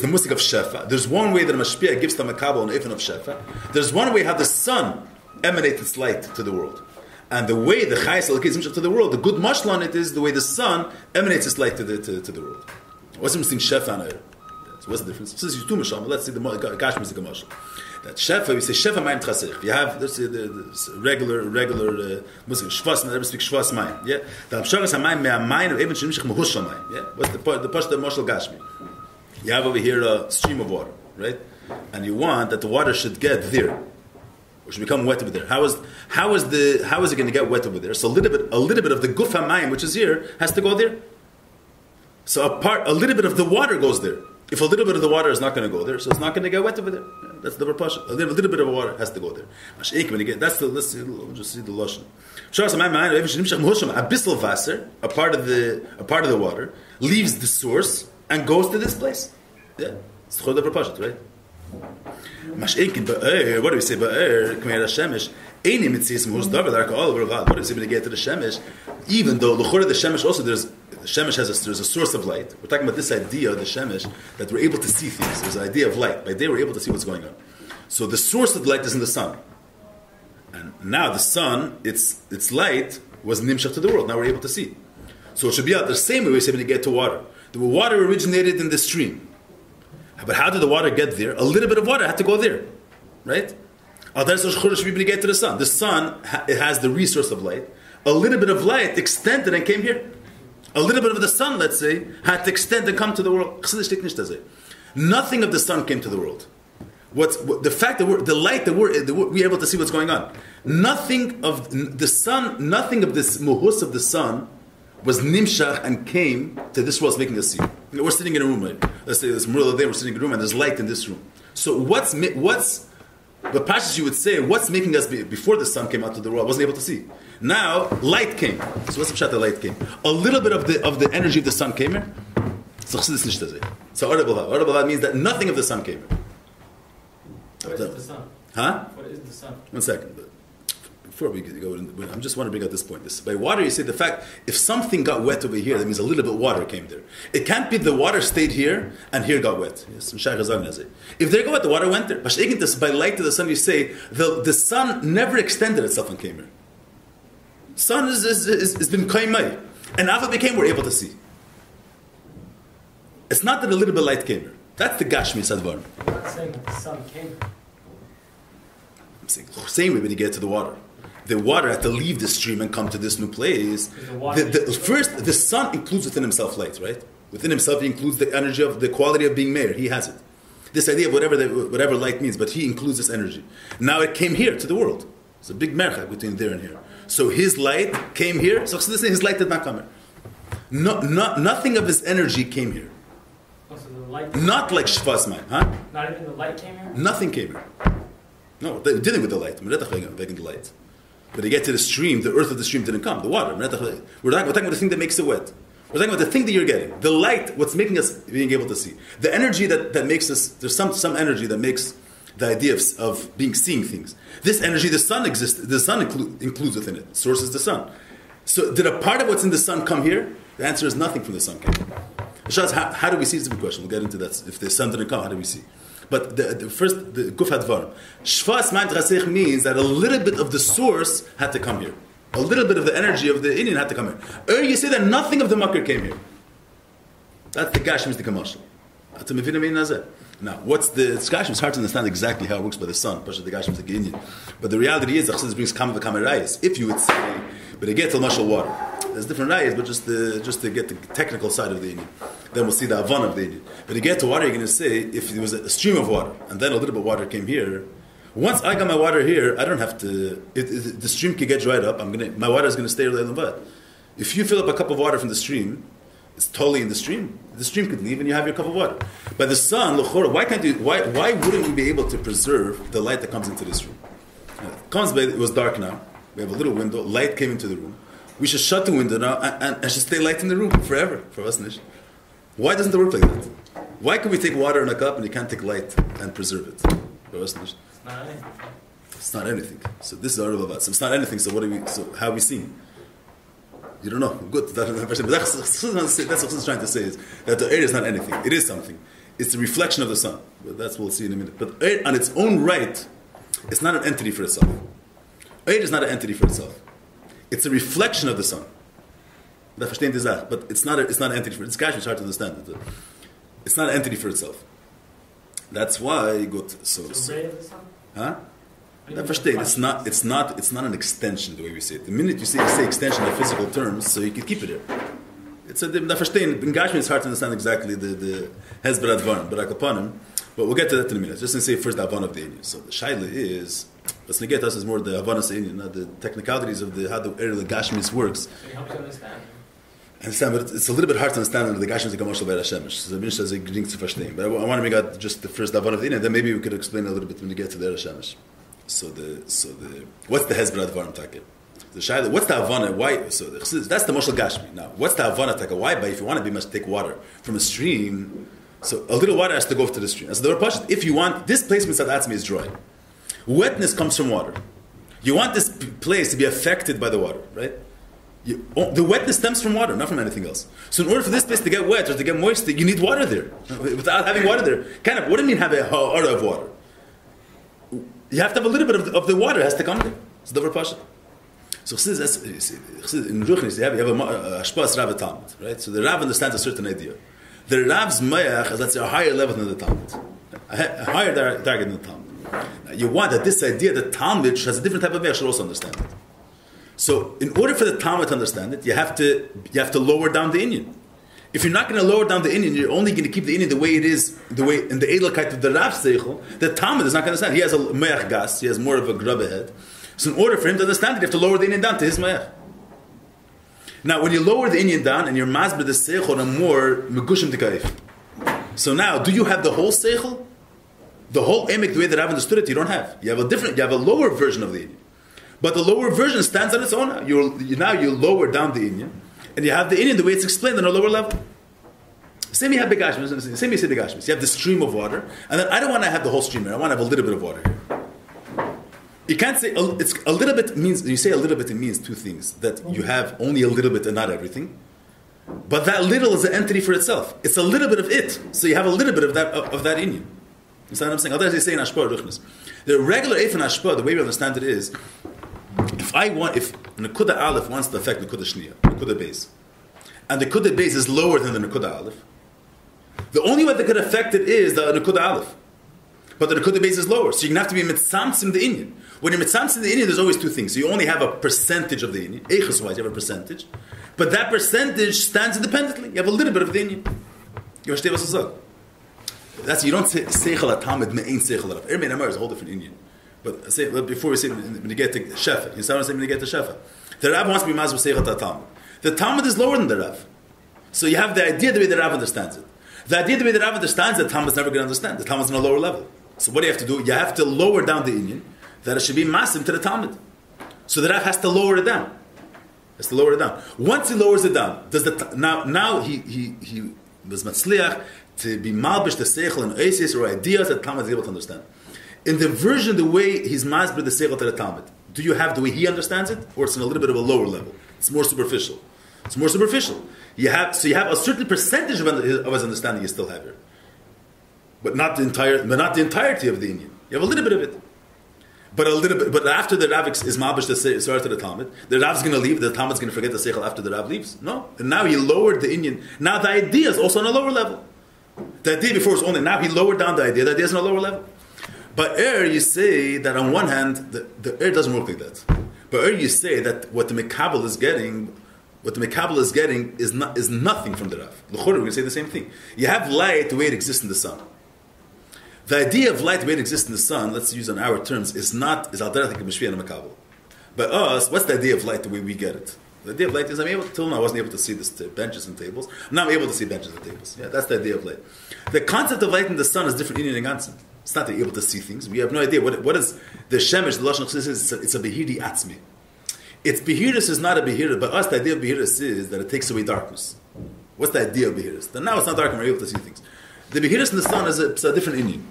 musik of shefa. There's one way that a mashpia gives the makabel an efin of shefa. There's one way how the sun emanates its light to the world. And the way the chayis elokis to the world, the good mashal on it is the way the sun emanates its light to the world. What's the difference between shefa and air? So what's the difference? So this is two mashal. Let's see the gash musik of mashal. That shefa, we say shefa mayim tchasich. You have let's say the regular musik shvas. Never speak shvas mayim. Yeah. The amshagas hamayim me'amayim of even shemishach mehushal mayim. Yeah. What's the pashta mashal gashmi? You have over here a stream of water, right? And you want that the water should get there, or should become wet over there. How is it going to get wet over there? So a little bit of the guf hamayim, which is here, has to go there. So a little bit of the water goes there. If a little bit of the water is not going to go there, so it's not going to get wet over there. That's the pashut. A little bit of water has to go there. Let's just see the lashon. A bissel vaser, a part of the water, leaves the source and goes to this place. Yeah, it's the pashut, right? What do we say? What do we say when you get to the shemesh? Even though the shemesh also the shemesh there's a source of light. We're talking about this idea of the shemesh that we're able to see things. There's an idea of light. By day we're able to see what's going on. So the source of the light is in the sun, and now the sun, its light was nimshach to the world. Now we're able to see. So it should be out the same way we say when you get to water. The water originated in the stream, but how did the water get there? A little bit of water had to go there, right? Get to the sun. The sun it has the resource of light. A little bit of light extended and came here. A little bit of the sun, let's say, had to extend and come to the world. Nothing of the sun came to the world. The fact that the light that we're able to see what's going on. Nothing of the sun, nothing of this muhus of the sun was nimshach and came to this world making us see. We're sitting in a room, right? Let's say this middle of the day, we're sitting in a room and there's light in this room. So what's the passage you would say, what's making us before the sun came out to the world? I wasn't able to see. Now, light came. So what's the pshat? The light came. A little bit of the energy of the sun came here. So Arabah means that nothing of the sun came here. What is the sun? Huh? What is the sun? 1 second. Before we go, I just want to bring out this point. By water, you say the fact, if something got wet over here, that means a little bit of water came there. It can't be the water stayed here and here got wet. Yes, if they go wet, the water went there. But by light to the sun, you say the sun never extended itself and came here. Sun has been kaimai. And after it became, we're able to see. It's not that a little bit of light came here. That's the Gashmi Sadvar. You're not saying that the sun came. I'm saying, same way when you get to the water. The water had to leave the stream and come to this new place. First, the sun includes within himself light, right? Within himself, he includes the energy of the quality of being mayor. He has it. This idea of whatever light means, but he includes this energy. Now it came here to the world. It's a big merchak between there and here. So his light came here. So his light did not come here. Nothing of his energy came here. light. Not like Shvas Mayim, huh? Not even the light came here? Nothing came here. No, they're dealing with the light. The light. But they get to the stream, the earth of the stream didn't come, the water. We're talking about the thing that makes it wet. We're talking about the thing that you're getting. The light, what's making us being able to see. The energy that makes us, there's some energy that makes the idea of seeing things. This energy, the sun exists, the sun includes within it. Source is the sun. So did a part of what's in the sun come here? The answer is nothing from the sun came. How do we see? It's a good question. We'll get into that. If the sun didn't come, how do we see? But the first, the Guf Hadvarim. Shvas Mayim Trasech means that a little bit of the source had to come here. A little bit of the energy of the Indian had to come here. Or you say that nothing of the Makar came here. That's the Gashmis the Kamashal. Now, what's the Gashmis? It's hard to understand exactly how it works by the sun. The Gashmis the Indian. But the reality is, Chassidus brings Kam v'Kamerayis. If you would say, but it gets Mashal water. There's different rayas, but just to get the technical side of the Indian. Then we'll see the Avan of the Indian. But to get to water, you're going to say, if there was a stream of water, and then a little bit of water came here, once I got my water here, I don't have to. The stream can get dried up. My water is going to stay levad. If you fill up a cup of water from the stream, it's totally in the stream. The stream could leave, and you have your cup of water. But the sun, why wouldn't we be able to preserve the light that comes into this room? It was dark now. We have a little window. Light came into the room. We should shut the window now and should stay light in the room forever for us. Why doesn't it work like that? Why can we take water in a cup and you can't take light and preserve it? For us, it's not anything. So this is our Rabbi. So it's not anything. So how are we seeing? You don't know. Good. That's what Chassidus is trying to say is that the air is not anything. It is something. It's the reflection of the sun. But that's what we'll see in a minute. But air on its own right, it's not an entity for itself. Air is not an entity for itself. It's a reflection of the sun. But it's not an entity for itself. It's hard to understand it. It's not an entity for itself. That's why good. So ray of the sun? Huh? It's not an extension the way we say it. The minute you say extension in physical terms, so you can keep it here. It's in Gashmi it's hard to understand exactly the Hezbollah Advan, but we'll get to that in a minute. Just to say first the Avan of the Indian. So the Shaila is what's Neget us is more the Avan of the Indian, not the technicalities of how the area of the Gashmis works. So you help you understand. But it's a little bit hard to understand under the Gashmis the Gamashal Be'er Hashemesh. So the Mishnah is a gring to verstehen. But I want to make out just the first Avan of the Indian, then maybe we could explain a little bit when we get to the Hashemesh. So what's the Hezbollah Advarim Taka? The Shaila, what's the Havana? Why? So that's the Moshel Gashmi. Now, what's the Havana Taka? Why? But if you want to be must take water from a stream, so a little water has to go to the stream. So the Pashut, if you want this place Mitzad Atzmi is dry. Wetness comes from water. You want this place to be affected by the water, right? The wetness stems from water, not from anything else. So in order for this place to get wet or to get moist, you need water there. Without having water there, what do you mean have a ha'ara of water? You have to have a little bit of the water has to come there. It's the Pasha. So in Ruchnis, you have a Ashpas Rav Talmud, right? So the Rav understands a certain idea. The Rav's Mayach is, let's say, a higher level than the Talmud. A higher target than the Talmud. Now, you want that this idea that Talmud has a different type of Mayach should also understand it. So in order for the Talmud to understand it, you have to lower down the Indian. If you're not going to lower down the Indian, you're only going to keep the Indian the way it is, the way in the Edelkeit of the Rav Seichel, the Talmud is not going to understand. He has a Mayach gas, he has more of a grubba head. So in order for him to understand it, you have to lower the Indian down to his Mayach. Now, when you lower the Indian down and you're masber the Seichel and more Megushim Dikaif. So now, do you have the whole Seichel? The whole Emek, the way that Rav understood it, you don't have. You have a lower version of the Indian. But the lower version stands on its own now. You lower down the Indian. And you have the Indian the way it's explained on a lower level. Same you have big Gashmis, same you say the Gashmis. You have the stream of water, and then I don't want to have the whole stream here. I want to have a little bit of water here. You can't say it's a little bit means. You say a little bit, it means two things: that you have only a little bit and not everything. But that little is an entity for itself. It's a little bit of it. So you have a little bit of that Indian. You see what I'm saying? Otherwise, they say in Ashpa or Ruchnis. The regular Eif and Ashpa, the way we understand it is. If Nekuda Aleph wants to affect Nekuda Shniya, Nekuda Beis, and the Nekuda Beis is lower than the Nekuda Aleph, the only way that could affect it is the Nekuda Aleph. But the Nekuda Beis is lower, so you're going to have to be Mitzamtzim the Indian. When you're Mitzamtzim the Indian, there's always two things. So you only have a percentage of the Indian, Eichus wise, you have a percentage, but that percentage stands independently. You have a little bit of the Indian. You understand what I'm saying? That's you don't say Seichel Atamid Me'ein Seichel Aleph. Ermein Amar is a whole different Indian. But before we say when you get to Shefa, you start saying when you get to Shefa. The Rav wants to be Mazur Seichat Talmud. The Talmud is lower than the Rav. So you have the idea the way the Rav understands it. The idea the way the Rav understands that Talmud is never going to understand. The Talmud is on a lower level. So what do you have to do? You have to lower down the Inyan that it should be massive to the Talmud. So the Rav has to lower it down. Has to lower it down. Once he lowers it down, now he was matzliach to be malbish the seichel and oasis or ideas that Talmud is able to understand. In the version, the way he's masbir the seichel to the Talmud, do you have the way he understands it, or it's on a little bit of a lower level? It's more superficial. It's more superficial. You have a certain percentage of his understanding you still have here, but not the entirety of the Inyan. You have a little bit of it, but a little bit. But after the Rav is malbish the seichel to the Talmud, the Rav's going to leave. The Talmud's going to forget the seichel after the Rav leaves. No, and now he lowered the Inyan. Now the idea is also on a lower level. The idea before was only, now he lowered down the idea. The idea is on a lower level. But you say that on one hand, the doesn't work like that. But you say that what the Mekabel is getting is nothing from the Rav. L'chorah, we're going to say the same thing. You have light the way it exists in the sun. The idea of light the way it exists in the sun, let's use on our terms, is al derech mishvi and Mekabel. But us, what's the idea of light the way we get it? The idea of light is till now I wasn't able to see this benches and tables. Now I'm able to see benches and tables. Yeah, that's the idea of light. The concept of light in the sun is different in Ganzen. It's not that you're able to see things. We have no idea what is the shemesh. The lashon is it's a behiri atzmi. Its behiris is not a behiris, but us the idea of behiris is that it takes away darkness. What's the idea of behiris? Then now it's not dark and we're able to see things. The behiris in the sun is a different inyan.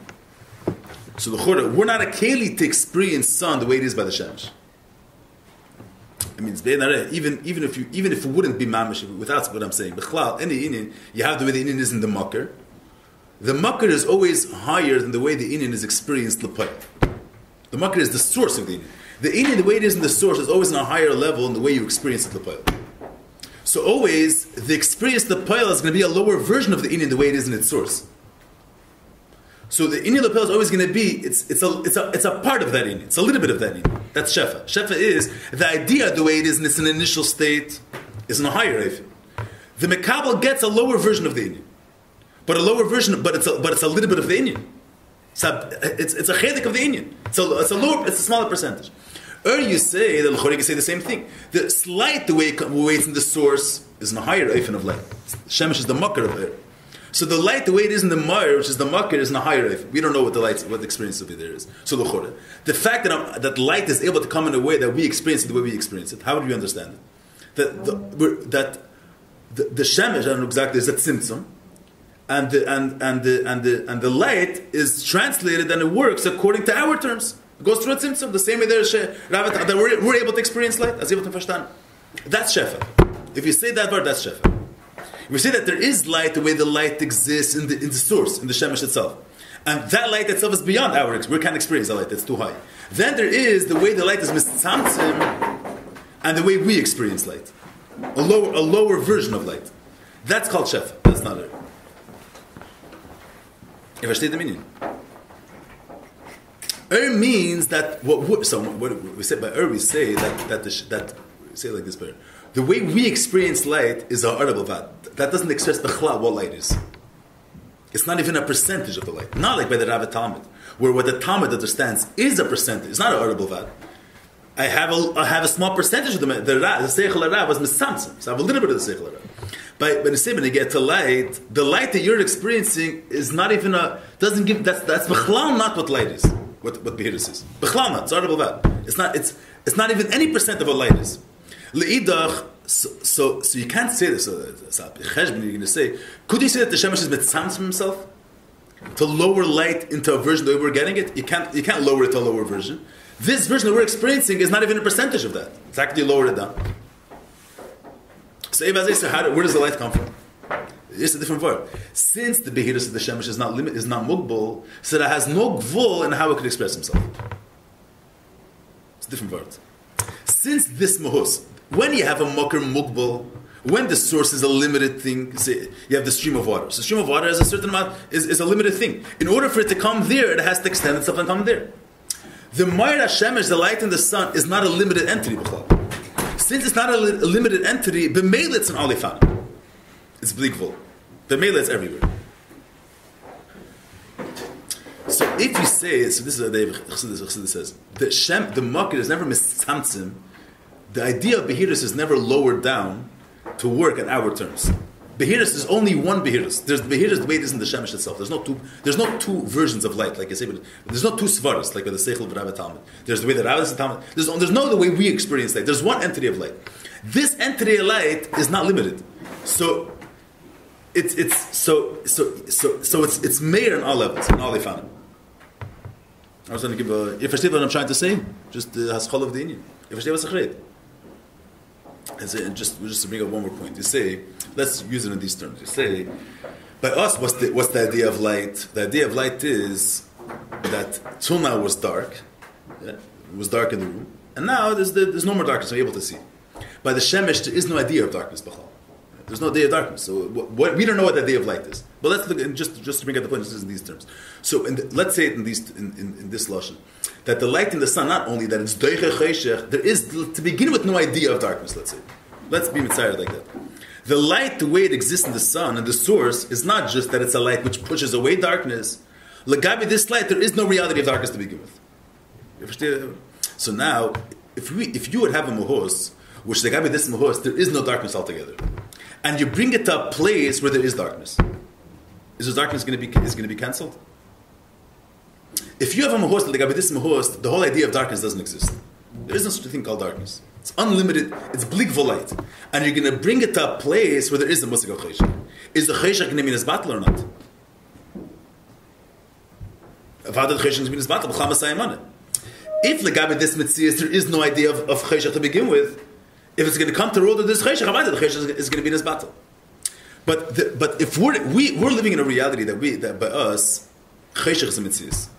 So we're not a keli to experience sun the way it is by the shemesh. I mean, even if it wouldn't be mamish without what I'm saying, b'chlal any inyan, you have the way the inyan is in the makar. The makar is always higher than the way the inyan is experienced l'payil. The makar is the source of the inyan. The inyan, the way it is in the source, is always on a higher level than the way you experience it l'payil. So always the experience l'payil is going to be a lower version of the inyan the way it is in its source. So the inyan l'payil is always going to be it's a part of that inyan. It's a little bit of that inyan. That's shefa. Shefa is the idea the way it is in its initial state is in a higher eif. The mekabel gets a lower version of the inyan, but a lower version, but it's a little bit of the inyan. It's a chedik of the inyan. It's a smaller percentage. Or you say the l'chorah say the same thing. The slight the way it's in the source is in a higher eif of light. Shemesh is the makar of air. So the light, the way it is in the Ma'ir, which is the Makir, is in a higher life. We don't know what the experience of it there is. So the fact that light is able to come in a way that we experience it the way we experience it, how would we understand it? That the shemesh, I don't know exactly, is that tzimtzum, and the light is translated and it works according to our terms. It goes through a tzimtzum, the same way that we're able to experience light, as able to verstehen. That's shefa. If you say that word, that's shefa. We say that there is light the way the light exists in the source, in the shemesh itself. And that light itself is beyond our experience. We can't experience that light, that's too high. Then there is the way the light is mitzamtzim and the way we experience light. A lower version of light. That's called shefa. That's not it. If I state the meaning. Means that what we say by we say that we say like this better. The way we experience light is a arable vat. That doesn't express b'chlal what light is. It's not even a percentage of the light. Not like by the Rav Talmud, where what the Talmud understands is a percentage. It's not an arable vat. I have a small percentage of the seichel Rav was misamtzim. So I have a little bit of the seichel Rav. But the same when you get to light, the light that you're experiencing is not even doesn't give. That's b'chlal not what light is. What behiris is. B'chlal not. It's arable vat. It's not even any percent of what light is. Le'idach, so you can't say this. You're going to say, could you say that the shemesh is mitzamtzim himself to lower light into a version the way we're getting it? You can't lower it to a lower version. This version that we're experiencing is not even a percentage of that. It's actually lowered it down. So where does the light come from? It's a different word. Since the behiris of the shemesh is not mugbul, so that has no gvul in how it could express himself. It's a different word. Since this mahus, when you have a makar mugbal, when the source is a limited thing, say you have the stream of water. So the stream of water has a certain amount, is a limited thing. In order for it to come there, it has to extend itself and come there. The Ma'ir HaShemesh, the light in the sun, is not a limited entity. Since it's not a limited entity, b'meila it's an alifan. It's blikvul. B'meila it's everywhere. So if you say, so this is what Chassidus says, the makir is never misamtzim. The idea of behiris is never lowered down to work in our terms. Behiris is only one Behiris. There's the Behiris the way it is in the Shemesh itself. There's no two versions of light, like I say, but there's no two Svaras, like with the Seichel of Rabbi Talmud. There's the way that Rabbi is the Talmud. There's no the way we experience light. There's one entity of light. This entity of light is not limited. So it's meir on all levels, in all they found. I was going to give a. If I understand what I'm trying to say, just the haschol of the Indian. If I understand what's achreid. Just to bring up one more point. You say, let's use it in these terms. You say, by us, what's the idea of light? The idea of light is that till now was dark. Yeah? It was dark in the room, and now there's no more darkness. We're able to see. By the Shemesh, there is no idea of darkness. There's no day of darkness. So what we don't know what the day of light is. But let's look, and just to bring up the point, this is in these terms. So let's say it in this lashon, that the light in the sun, not only that it's doiche cheshech, there is to begin with no idea of darkness. Let's say, let's be mitzayir like that. The light, the way it exists in the sun and the source, is not just that it's a light which pushes away darkness. Legabi this light, there is no reality of darkness to begin with. So now, if you would have a mohos, which legabi this mohos, there is no darkness altogether, and you bring it to a place where there is darkness, is this darkness going to be cancelled? If you have a mahos, like this mahos, the whole idea of darkness doesn't exist. There is no such a thing called darkness. It's unlimited. It's blikvo light, and you're going to bring it to a place where there is a musik of cheshach. Is the cheshach going to be in his battle or not? If legabi this mitzvah, there is no idea of cheshach to begin with. If it's going to come to rule that this cheshach, the cheshach is going to be in his battle. But if we're living in a reality that by us cheshach is a mitzvah.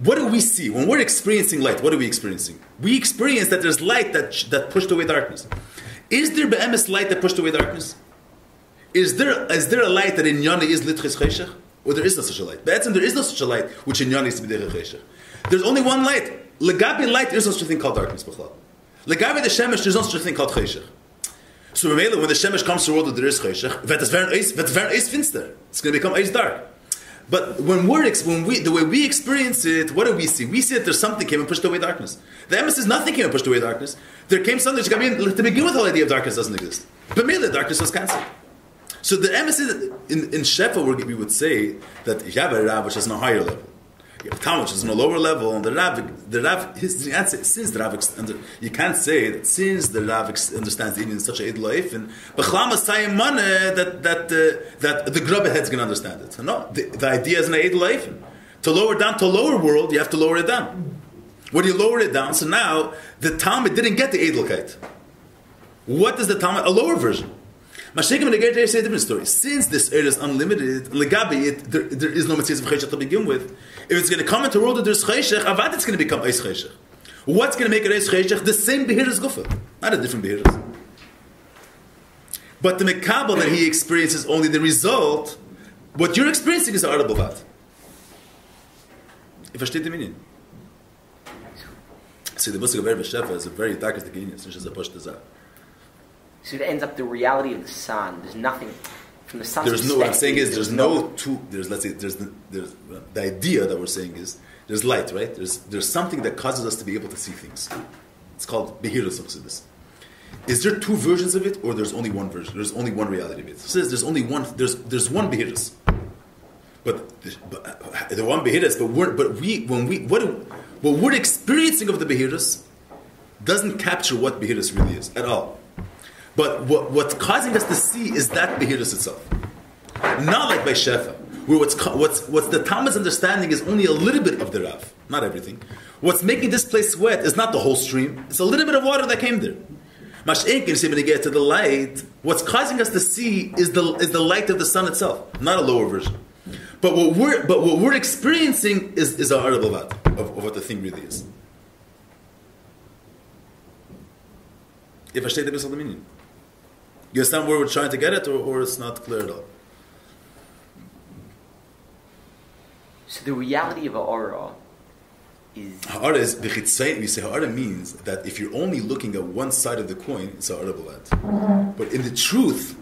What do we see when we're experiencing light? What are we experiencing? We experience that there's light that pushed away darkness. Is there be'emes light that pushed away darkness? Is there a light that in Yana is litchis cheshach, or there is no such a light? Be'etzem there is no such a light which in Yana is to be cheshach. There's only one light. Legabi light, there's no such a thing called darkness. Legabi the shemesh, there's no such a thing called cheshach. So when the shemesh comes to the world, there is cheshach. It's very eis finster. It's going to become eis dark. But the way we experience it, what do we see? We see that there's something came and pushed away darkness. The emes is nothing came and pushed away darkness. There came something to begin with. The whole idea of darkness doesn't exist. But merely darkness was cancelled. So the emes is in Shefa we would say that you have a Rav which is on a higher level. You have Talmud which is on a lower level, and the Rav since the Rav you can't say that since the Rav understands the Indian in such a life, and that the grubber head's going to understand it. No, the idea is an Eid life. To lower down to a lower world, you have to lower it down. When you lower it down, so now the Talmud didn't get the Edelkeit. What is the Talmud? A lower version. Mashiach and Negeri say a different story. Since this area is unlimited, legabi there is no mitzvah of cheshach to begin with. If it's going to come into a world that there's cheshach, avad it's going to become eis cheshach. What's going to make it eis cheshach? The same behiras gufa, not a different behiras. But the mekabel that he experiences only the result. What you're experiencing is a arab avad. If I state the meaning. See, the Bosi of Erev Shefa is a very dark as the genius, which is a push to zah. So it ends up the reality of the sun. There's nothing from the sun's perspective. What I'm saying is there's the idea that we're saying is there's light, right? There's something that causes us to be able to see things. It's called Behirus of this. Is there two versions of it, or there's only one version? There's only one reality of it. It says there's only one. There's one Behirus, but the one Behirus. What we're experiencing of the Behirus doesn't capture what Behirus really is at all. But what's causing us to see is that Behirus itself. Not like by Shefa, where what's the Talmud's understanding is only a little bit of the Rav, not everything. What's making this place wet is not the whole stream, it's a little bit of water that came there. Mash'enkin, when you get to the light, what's causing us to see is the light of the sun itself, not a lower version. But what we're experiencing is a horrible vat of what the thing really is. If I state the Bissel Dominion. You understand where we're trying to get it, or it's not clear at all? So the reality of Ha'ara is... Ha'ara is, we say Ha'ara means that if you're only looking at one side of the coin, it's Ha'ara B'lad. But in the truth,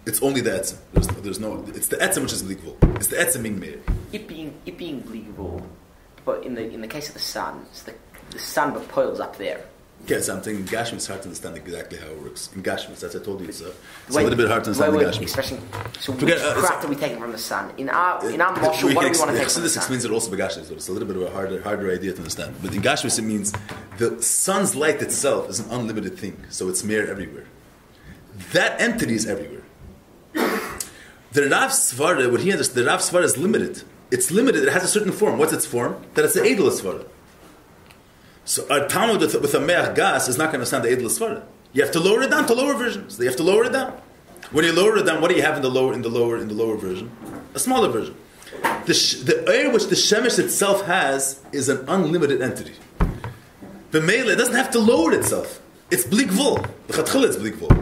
it's only the Etzem. There's no... It's the Etzem which is believable. It's the Etzem being made. It being believable, but in the case of the sun, it's the sun but poils up there. Yes, I'm thinking Gashmis, it's hard to understand exactly how it works. In Gashmis, as I told you, it's a Wait, little bit hard to understand the Gashmis. Expression. So which craft are we taking from the sun? In our Moshe, what do we want to take from the This sun? explains it also by Gashmis, but it's a little bit of a harder idea to understand. But in Gashmis, it means the sun's light itself is an unlimited thing, so it's mere everywhere. That entity is everywhere. The Rav Svara, what he understands, the Rav Svara is limited. It's limited, it has a certain form. What's its form? That it's the Edel Svara. So a Talmud with a Me'ach Gas is not going to understand the Edel Svara. You have to lower it down to lower versions. You have to lower it down. When you lower it down, what do you have in the lower version? A smaller version. The air which the Shemesh itself has is an unlimited entity. The Me'ele, it doesn't have to lower itself. It's Blik Vol. The Chatchila is Blik Vol.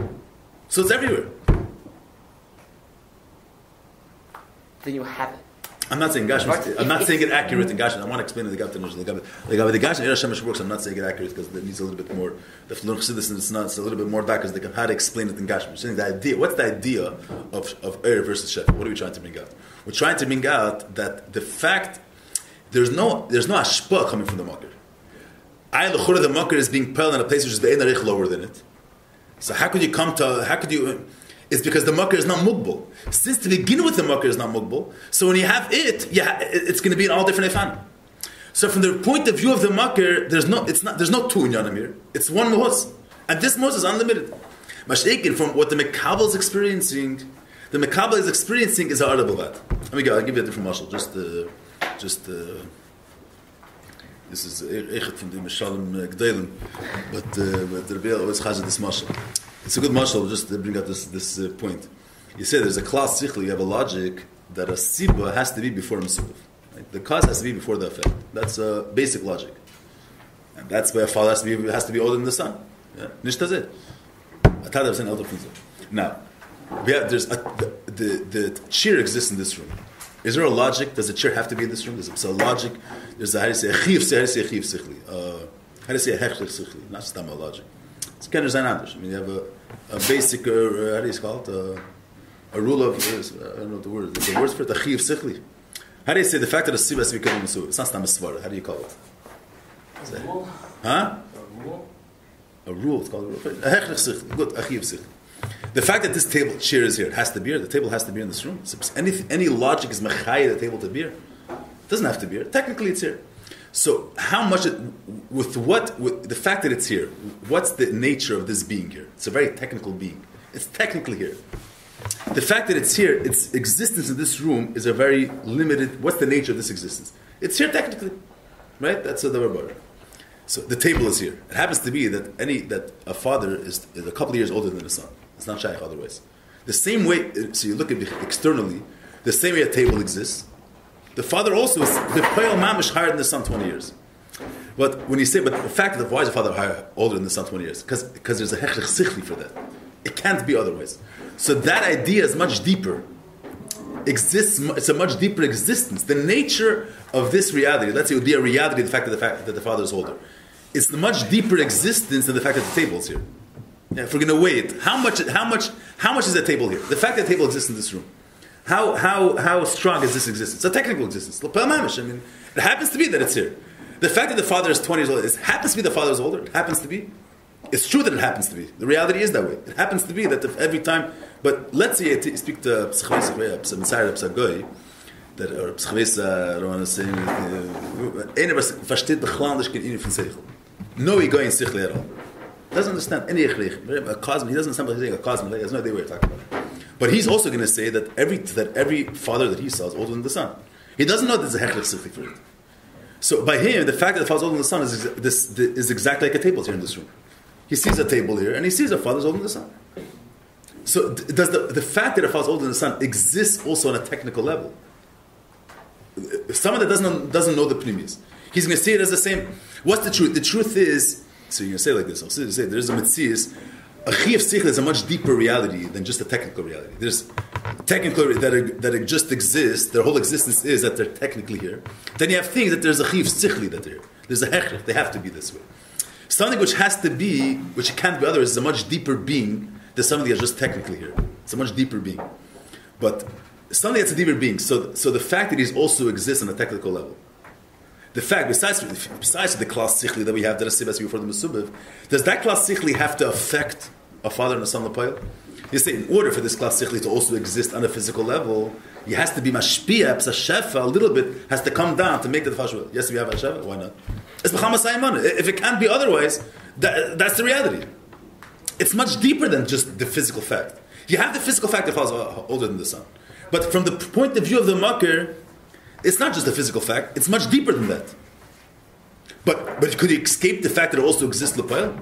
So it's everywhere. Then you have it. I'm not saying Gashmis. I'm not saying it accurate in Gashmis. I want to explain the Gashmis. The Gashmis Eresh Shemesh works. I'm not saying it accurate because it needs a little bit more. The Flur Chassidus it's not. It's a little bit more back because they can how to explain it in Gashmis. Saying the idea. What's the idea of Eir versus Shef? What are we trying to bring out? We're trying to bring out that the fact there's no ashpa coming from the makir. L'chura the makir is being pelled in a place which is be'en arich lower than it. So how could you? It's because the makir is not mugbal. Since to begin with the makir is not mugbal, so when you have it, it's going to be in all different efanim. So from the point of view of the makir, there's no two in Yanamir. It's one muhos, and this muhos is unlimited. Mashaikin, from what the Mekabel is experiencing, the Mekabel is experiencing is a arabavad. Let me go. I'll give you a different mashal. This is Echet from the Meshalim Gdeilim, but the Rabbi always has this mashal. It's a good mashal just to bring out this point. You say there's a class sichli, you have a logic that a siba has to be before Mesubah. Right? The cause has to be before the effect. That's a basic logic. And that's why a father has to be older than the son. Nish tazeh. Now, the chair exists in this room. Is there a logic? Does the chair have to be in this room? There's a logic. There's a how do you say sichli. How do you say a hechlich sichli? Not just a logic. It's kind of I mean, you have a basic, how do you call it? A rule of, I don't know the word. The words for it, a chiv sichli. How do you say the fact that a siva has to be kavim musu? It's not stam svara. How do you call it? A rule? Huh? A rule? A rule. It's called a rule. A hechlich sichli. Good. A chiv sichli. The fact that this chair is here, it has to be here. The table has to be in this room. So any logic is mechai the table to be here. It doesn't have to be here. Technically, it's here. So how much, with the fact that it's here, what's the nature of this being here? It's a very technical being. It's technically here. The fact that it's here, its existence in this room is a very limited, what's the nature of this existence? It's here technically, right? That's a davar. So the table is here. It happens to be that a father is a couple of years older than a son. It's not shaykh otherwise. The same way, so you look at it externally, the same way a table exists, the father also is the payal mamish higher than the son 20 years. But when you say, but the fact that why is the father older than the son 20 years? Because there's a hechlich sichli for that. It can't be otherwise. So that idea is much deeper. Exists. It's a much deeper existence. The nature of this reality, let's say it would be a reality, the fact that the father is older. It's the much deeper existence than the fact that the table is here. Yeah, if we're going to weigh it, how much is that table here? The fact that the table exists in this room. How strong is this existence? It's a technical existence. I mean, it happens to be that it's here. The fact that the father is 20 years old, it happens to be the father is older. It happens to be. It's true that it happens to be. The reality is that way. It happens to be that every time. But let's say you speak to Psachveis, that or Psachveis, Roman saying, einer versteht bechlan nicht in von Seichel. No ego in Seichel at all. Doesn't understand any a cosmic. He doesn't understand what he's saying. A cosmic. He has no idea what you're talking about. But he's also going to say that every father that he saw is older than the son. He doesn't know there's a hechlich sichli for it. So by him, the fact that the father's older than the son is exactly like a table here in this room. He sees a table here, and he sees a father's older than the son. So does the fact that a father's older than the son exists also on a technical level? Someone that doesn't know the pneumius, he's going to see it as the same. What's the truth? The truth is, so you're going to say like this, I'll say there's a mitzias. A chiyuv sichel is a much deeper reality than just a technical reality. There's technical that it just exists. Their whole existence is that they're technically here. Then you have things that there's a chiyuv sichli that they're here. There's a hechrich. They have to be this way. Something which has to be, which can't be otherwise, is a much deeper being than something that's just technically here. It's a much deeper being. But something that's a deeper being. So the fact that he also exists on a technical level. the fact, besides the class sichli that we have, that is sibas for the Mesubiv, does that class sichli have to affect a father and a son l'poil? You say, in order for this class sichli to also exist on a physical level, it has to be mashpia, shefa, a little bit, has to come down to make the fashwa. Yes, we have a shefa, why not? It's b'chama saimana. If it can't be otherwise, that's the reality. It's much deeper than just the physical fact. You have the physical fact that the father is older than the son. But from the point of view of the makir, it's not just a physical fact, it's much deeper than that. But could you escape the fact that it also exists l'poil?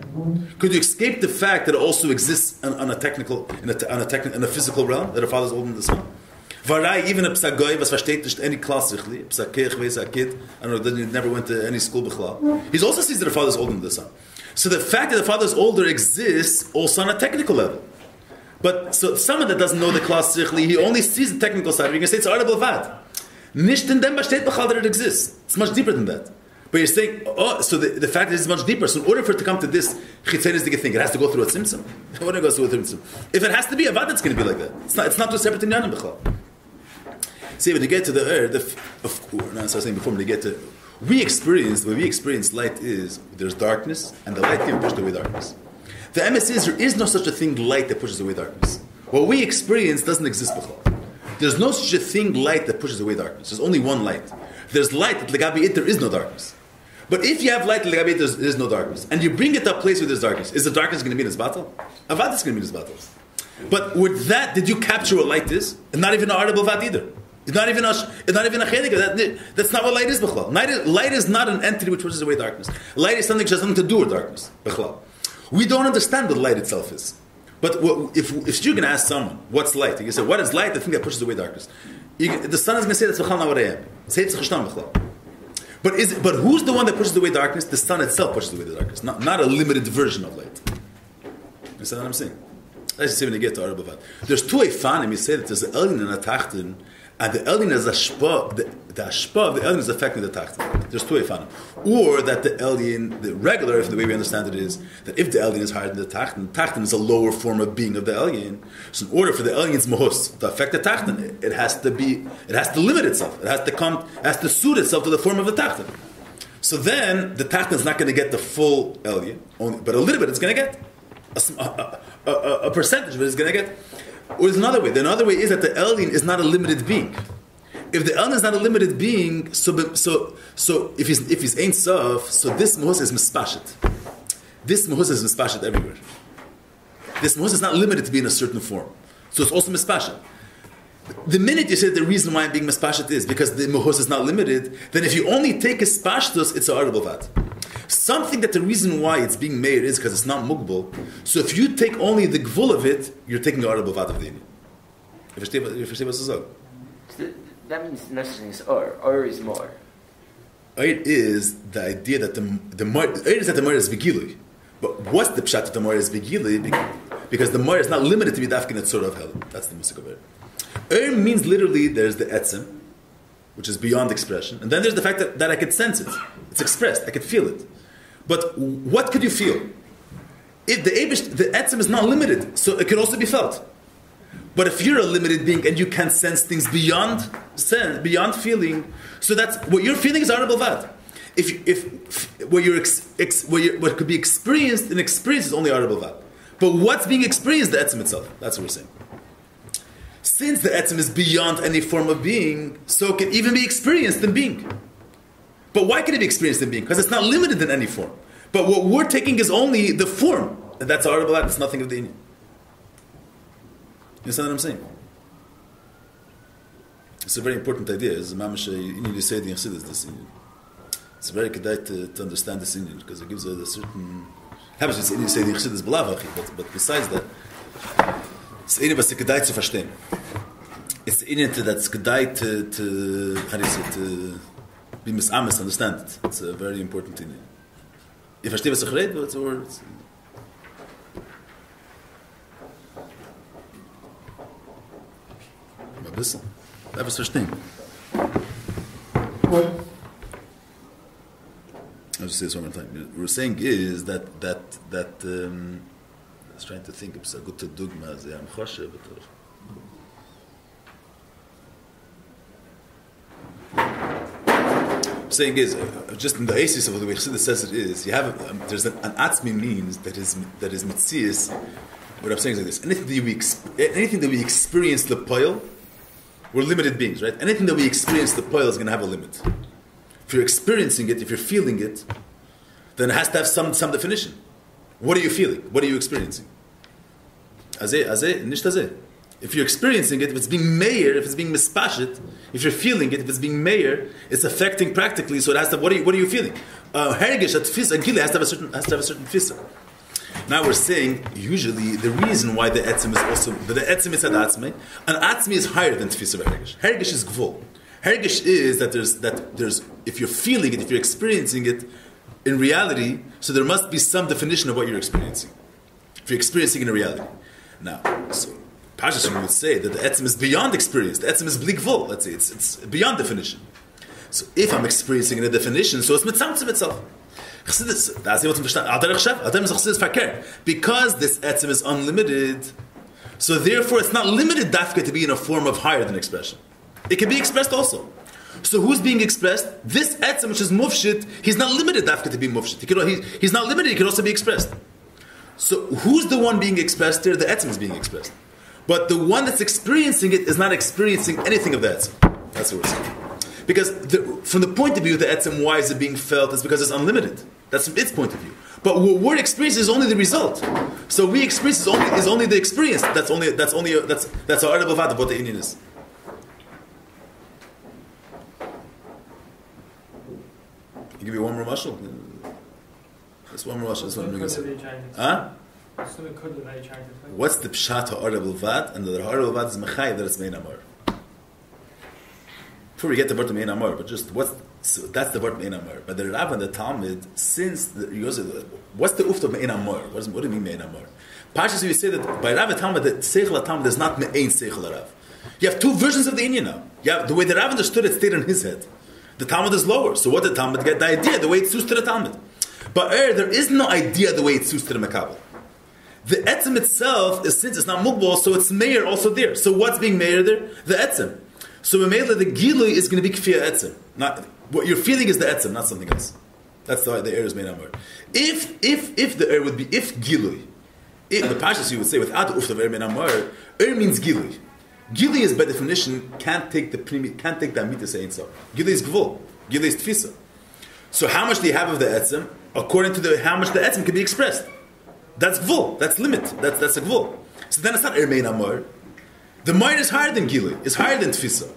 Could you escape the fact that it also exists on a technical, in a physical realm, that a father is older than the son? Varai, even a psagoy, was versteht nicht any classically, psakeh, a kid, I don't know, never went to any school b'chlal. He also sees that the father is older than the son. So the fact that the father is older exists also on a technical level. But so someone that doesn't know the class sichli, he only sees the technical side. You can say it's audible vad. Nicht in dem besteht b'chal that it exists. It's much deeper than that. But you're saying, so the fact is much deeper. So in order for it to come to this chitzenistic thing, it has to go through a tzimtzum. What goes through a tzimtzum? If it has to be a vad, it's going to be like that. It's not two separate inyanim b'chal. See, when you get to the earth, I was saying before, when you get to when we experience light is there's darkness, and the light can push away darkness. The MS is there is no such a thing light that pushes away darkness. What we experience doesn't exist before. There's no such a thing light that pushes away darkness. There's only one light. If there's light at Legani it, there is no darkness. But if you have light at Legani it, there is no darkness, and you bring it to a place where there's darkness, is the darkness going to be in his battle? Avad is going to be in his battle. But with that, did you capture what light is? And not even an audible vad either. It's not even a chedik. That's not what light is, b'chlal. Light is not an entity which pushes away darkness. Light is something which has nothing to do with darkness, b'chlal. We don't understand what light itself is. But if you're going to ask someone, what's light? You say, what is light? The thing that pushes away darkness. The sun is going to say, that's b'chal not what I am. Say it's chashtam b'chlal. But who's the one that pushes away darkness? The sun itself pushes away the darkness. Not a limited version of light. You understand what I'm saying? Let's just say when you get to Arab. There's two efanim. You say that there's an elin and a tachtin. And the elin is ashpa, the ashpa of the elin is affecting the tachtin. There's two efanim. Or that the elin, the regular, if the way we understand it is, that if the elin is higher than the tachtin is a lower form of being of the elin. So in order for the elin's mahus to affect the tachtin, it has to limit itself. It has to suit itself to the form of the tachtin. So then, the tachtin is not going to get the full elin, but a little bit it's going to get. A percentage of it is going to get. Or there's another way. The another way is that the Elyon is not a limited being. If the Elyon is not a limited being, so if he's Ein Sof, so this Mahus is mispashet. This Mahus is mispashet everywhere. This Mahus is not limited to be in a certain form. So it's also mispashet. The minute you say the reason why I'm being mispashet is because the Mahus is not limited, then if you only take his pashtus, it's a audible vat. Something that the reason why it's being made is because it's not mugbal. So if you take only the gvul of it, you're taking the audible vat of the Indian. You understand what's so? That means no such thing as or is more. Or is the idea that the more is that the more is vigilui. But what's the pshat that the more is vigilui? Because the more is not limited to be dafkin at sort of hell. That's the music of it. Means literally there's the etzem, which is beyond expression, and then there's the fact that I could sense it. It's expressed. I could feel it. But what could you feel? If the etzem is not limited, so it can also be felt. But if you're a limited being and you can sense things beyond feeling, so that's what you're feeling is audible vad. What could be experienced and experienced is only audible vad. But what's being experienced, the etzem itself. That's what we're saying. Since the etzem is beyond any form of being, so it can even be experienced in being. But why can it be experienced in being? Because it's not limited in any form. But what we're taking is only the form. And that's audible act, it's nothing of the Indian. You understand what I'm saying? It's a very important idea. It's mamash Indian say the Chassidus this Indian. It's very kedai to understand this Indian because it gives a certain. Happens it's Indian say the Chassidus b'lavachi, but besides that, it's Indian was kedai to verstehen. It's Indian that's kedai to how do you say to be misamis, understand it. It's a very important thing. You verstehen was ich rede, what's the word? Ein bisschen. That was verstehen. I'll just say this one more time. What we're saying is that I was trying to think of a good dogma. I'm choshev, saying is, just in the basis of the way Chassidus says it is, you have there's an atzmi means that is mitzias. What I'm saying is like this: anything that we experience the poil, we're limited beings, right? Anything that we experience the poil is going to have a limit. If you're experiencing it, if you're feeling it, then it has to have some definition. What are you feeling? What are you experiencing? Nicht azeh. If you're experiencing it, if it's being meir, if it's being mispashit, if you're feeling it, if it's being meir, it's affecting practically. So it has to. What are you feeling? Hergish at tfisa gila has to have a certain tfisa. Now we're saying usually the reason why the etzim is also the etzim is an atzmi is higher than tfisa hergish. Hergish is gvul. Hergish is that there's if you're feeling it, if you're experiencing it in reality, so there must be some definition of what you're experiencing. If you're experiencing it in reality, now so. Pashas would say that the etzim is beyond experience. The etzim is bligvul. Let's say it's beyond definition. So if I'm experiencing a definition, so it's mitzamtzim itself. Because this etzim is unlimited, so therefore it's not limited dafka to be in a form of higher than expression. It can be expressed also. So who's being expressed? This etzim, which is mufshit, he's not limited dafka to be mufshit. He's not limited. He can also be expressed. So who's the one being expressed there? The etzim is being expressed. But the one that's experiencing it is not experiencing anything of the etzim. That's what we're saying. Because from the point of view of the etzim, why is it being felt? It's because it's unlimited. That's from its point of view. But what we're experiencing is only the result. So we experience is only the experience. That's our article of what the Indian is. I'll give you one more mashal. That's one more mashal. That's what I'm going to say. Huh? What's the pshat ha'arab levad? And the ha'arab levad is mechayiv that it's mein amar. Before we get to the mein amar, but just that's the word mein amar. But the Rav and the Talmud, since what's the uft of mein amar? What do you mean mein amar? Pashas, we say that by Rav and Talmud, that seichel Talmud is not me'ein seichel Rav. You have two versions of the Indian now. Yeah, the way the Rav understood it stayed in his head. The Talmud is lower. So what did the Talmud get? The idea, the way it suits to the Talmud. But there is no idea the way it suits to the Makabel. The etzim itself is, since it's not mugbal, so it's meir also there. So what's being meir there? The etzim. So the gilui is going to be kfiyah etzim. Not what you're feeling is the etzim, not something else. That's the air is made amar. If the air would be gilui, if the pashas you would say without the uft of air made amar, air means gilui. Gilui is by definition can't take the amita say so. Gilui is gvul. Gilui is tfisa. So how much do you have of the etzim? According to how much the etzim can be expressed. That's gvul. That's limit. That's a gvul. So then it's not ermein amar. The mind is higher than gilui. It's higher than tfisa.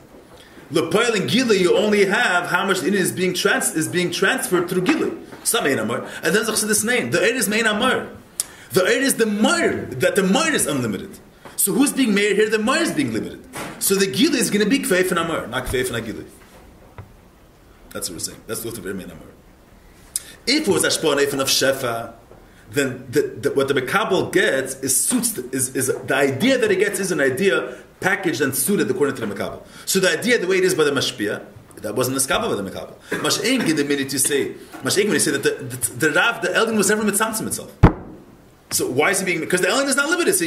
Lepoil and gilui, you only have how much in it is being transferred through gilui. It's not mein amar. And then this name. The air is mein amar. The air is the mar. That the mar is unlimited. So who's being meir here? The mar is being limited. So the gilui is going to be kfeif and amar, not kfeif and gilui. That's what we're saying. That's the uft of ermein amar. If it was ashpon eifan of shefa, then what the Mekabel gets is the idea that it gets is an idea packaged and suited according to the Mekabel. So the idea, the way it is by the Mashpia, that wasn't a skabel by the Mekabel. Mash'eng in the minute you say, Mash'eng when you say that the Rav, the Elgin was never mitzamtzim itself. So why is he being, because the Elgin is not limited, so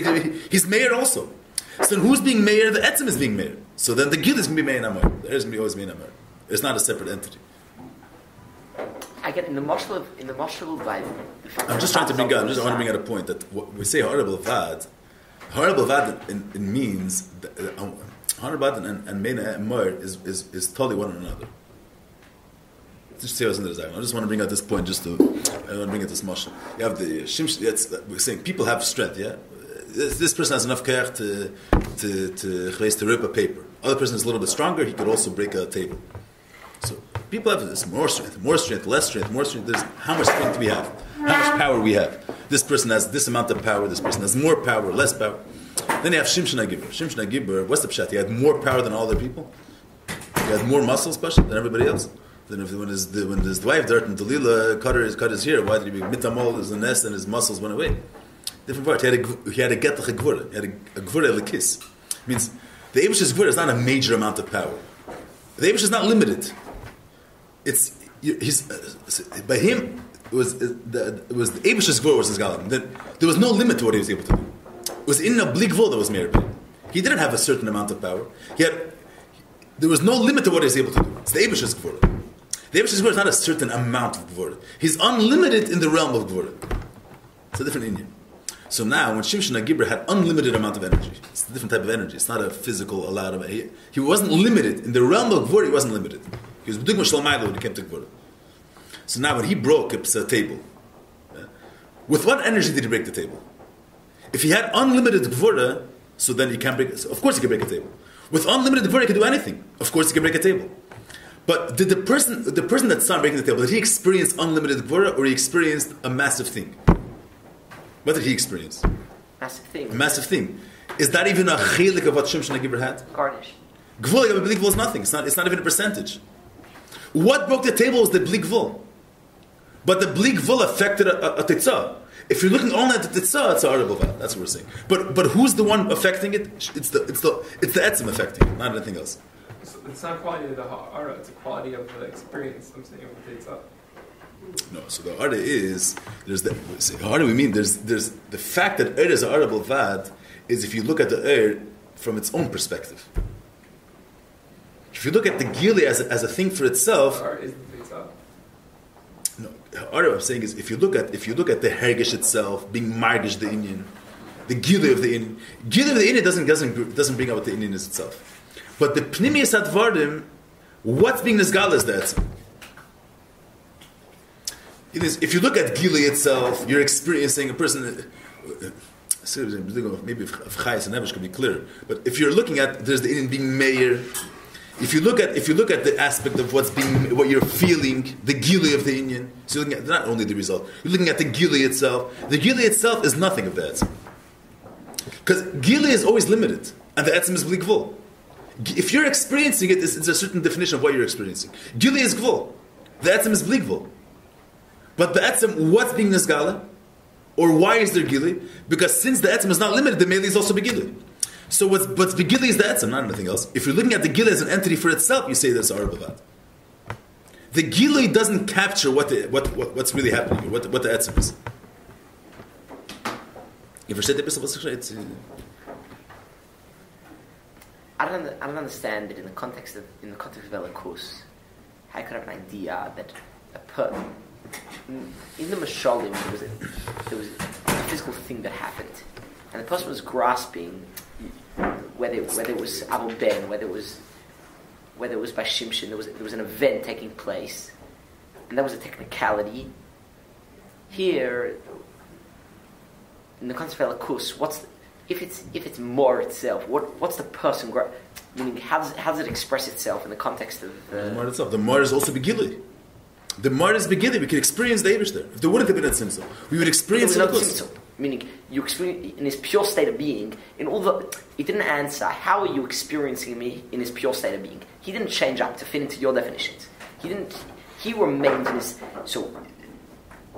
he's mayor also. So then who's being mayor? The Etzim is being mayor. So then the Gil is going to be mayor Amar. The Eir is going to be always mayor Amar. It's not a separate entity. I get in the mashal vibe. I'm just trying to bring out. I want to bring out a point that what we say horrible vad it means horrible and meina mer is totally one another. Just say what's in the desire. I just want to bring out this point. I want to bring out this mashal. You have the shimsh. We're saying people have strength. Yeah, this person has enough care to rip a paper. Other person is a little bit stronger. He could also break a table. So people have this more strength, less strength, more strength. There's how much strength we have, how much power we have. This person has this amount of power. This person has more power, less power. Then you have Shimshon HaGibber. Shimshon HaGibber, what's the pshat? He had more power than all other people. He had more muscles, especially than everybody else. Then when his wife Dart and Delilah cut his hair, why did he be mitamol as the nest and his muscles went away? Different part. He had a getach gvura. He had a gvura lekis. Means the Eibish's gvura is not a major amount of power. The Eibish is not limited. By him it was the Eibish's gvur was his galam. There was no limit to what he was able to do. It was in a blig vol that was meir. He didn't have a certain amount of power. There was no limit to what he was able to do. It's the Eibish's gvur. The Eibishter's Gvura is not a certain amount of Gvura. He's unlimited in the realm of Gvura. It's a different Indian. So now, when Shimshon HaGibra had unlimited amount of energy, it's a different type of energy. It's not a physical, a lot of... He wasn't limited. In the realm of Gvura, he wasn't limited. He was B'dugma Shalmayla when he came to Gvura. So now when he broke a table, with what energy did he break the table? If he had unlimited Gvura, so then he can't break... So of course he can break a table. With unlimited Gvura, he can do anything. Of course he can break a table. But did the person that started breaking the table, did he experience unlimited Gvura, or he experienced a massive thing? What did he experience? Massive thing. A massive thing. Is that even a chelik of what Shimshon HaGibra had? Garnish. Gvul, the bli gvul is nothing. It's not even a percentage. What broke the table was the bli gvul. But the bli gvul affected a tetzah. If you're looking only at the tetzah, it's a horrible vat. That's what we're saying. But who's the one affecting it? It's the etzim affecting it, not anything else. So it's not quality of the ha'ara, it's a quality of the experience, I'm saying, of the tetzah. No, so the arda is there's the fact that air is a arable vad is if you look at the air from its own perspective. If you look at the gili as a thing for itself, Is the tetzah. no, arda I'm saying is if you look at the hergish itself being margish the Indian, the gili of the Indian doesn't bring out what the Indian is itself, but the pnimiyas advardim, what's being nizgal is that. If you look at Gili itself, you're experiencing a person. Maybe if Chayes and Nevesh could be clear, but if you're looking at there's the Indian being mayor. If you look at the aspect of what you're feeling, the Gili of the Indian. So you're looking at not only the result, you're looking at the Gili itself. The Gili itself is nothing of the etzim, because Gili is always limited, and the etzim is bli gvul. If you're experiencing it, it's a certain definition of what you're experiencing. Gili is gvul, the etzim is bli gvul. But the etzim, what's being nisgala? Or why is there gili? Because since the etzim is not limited, the meli is also begili. So what's begili is the etzim, not anything else. If you're looking at the gili as an entity for itself, you say that's a arbavat. The gili doesn't capture what's really happening, what the etzim is. You versteht the bisschen, was ich sage? I don't understand that in the context of Elikus, I could have an idea that in the Mashalim there was a physical thing that happened, and the person was grasping whether it was Abu Ben, whether it was by Shimshon, there was an event taking place, and that was a technicality. Here, in the concept of Elikus, if it's more itself, what's the person? Meaning, how does it express itself in the context of the mar itself? The mar is also begili. The mar is begili. We can experience the Eibush there. If there wouldn't have been a tzimtzum, we would experience the tzimtzum. Meaning, you experience in his pure state of being. He didn't answer. How are you experiencing me in his pure state of being? He didn't change up to fit into your definitions. He remained in his. So,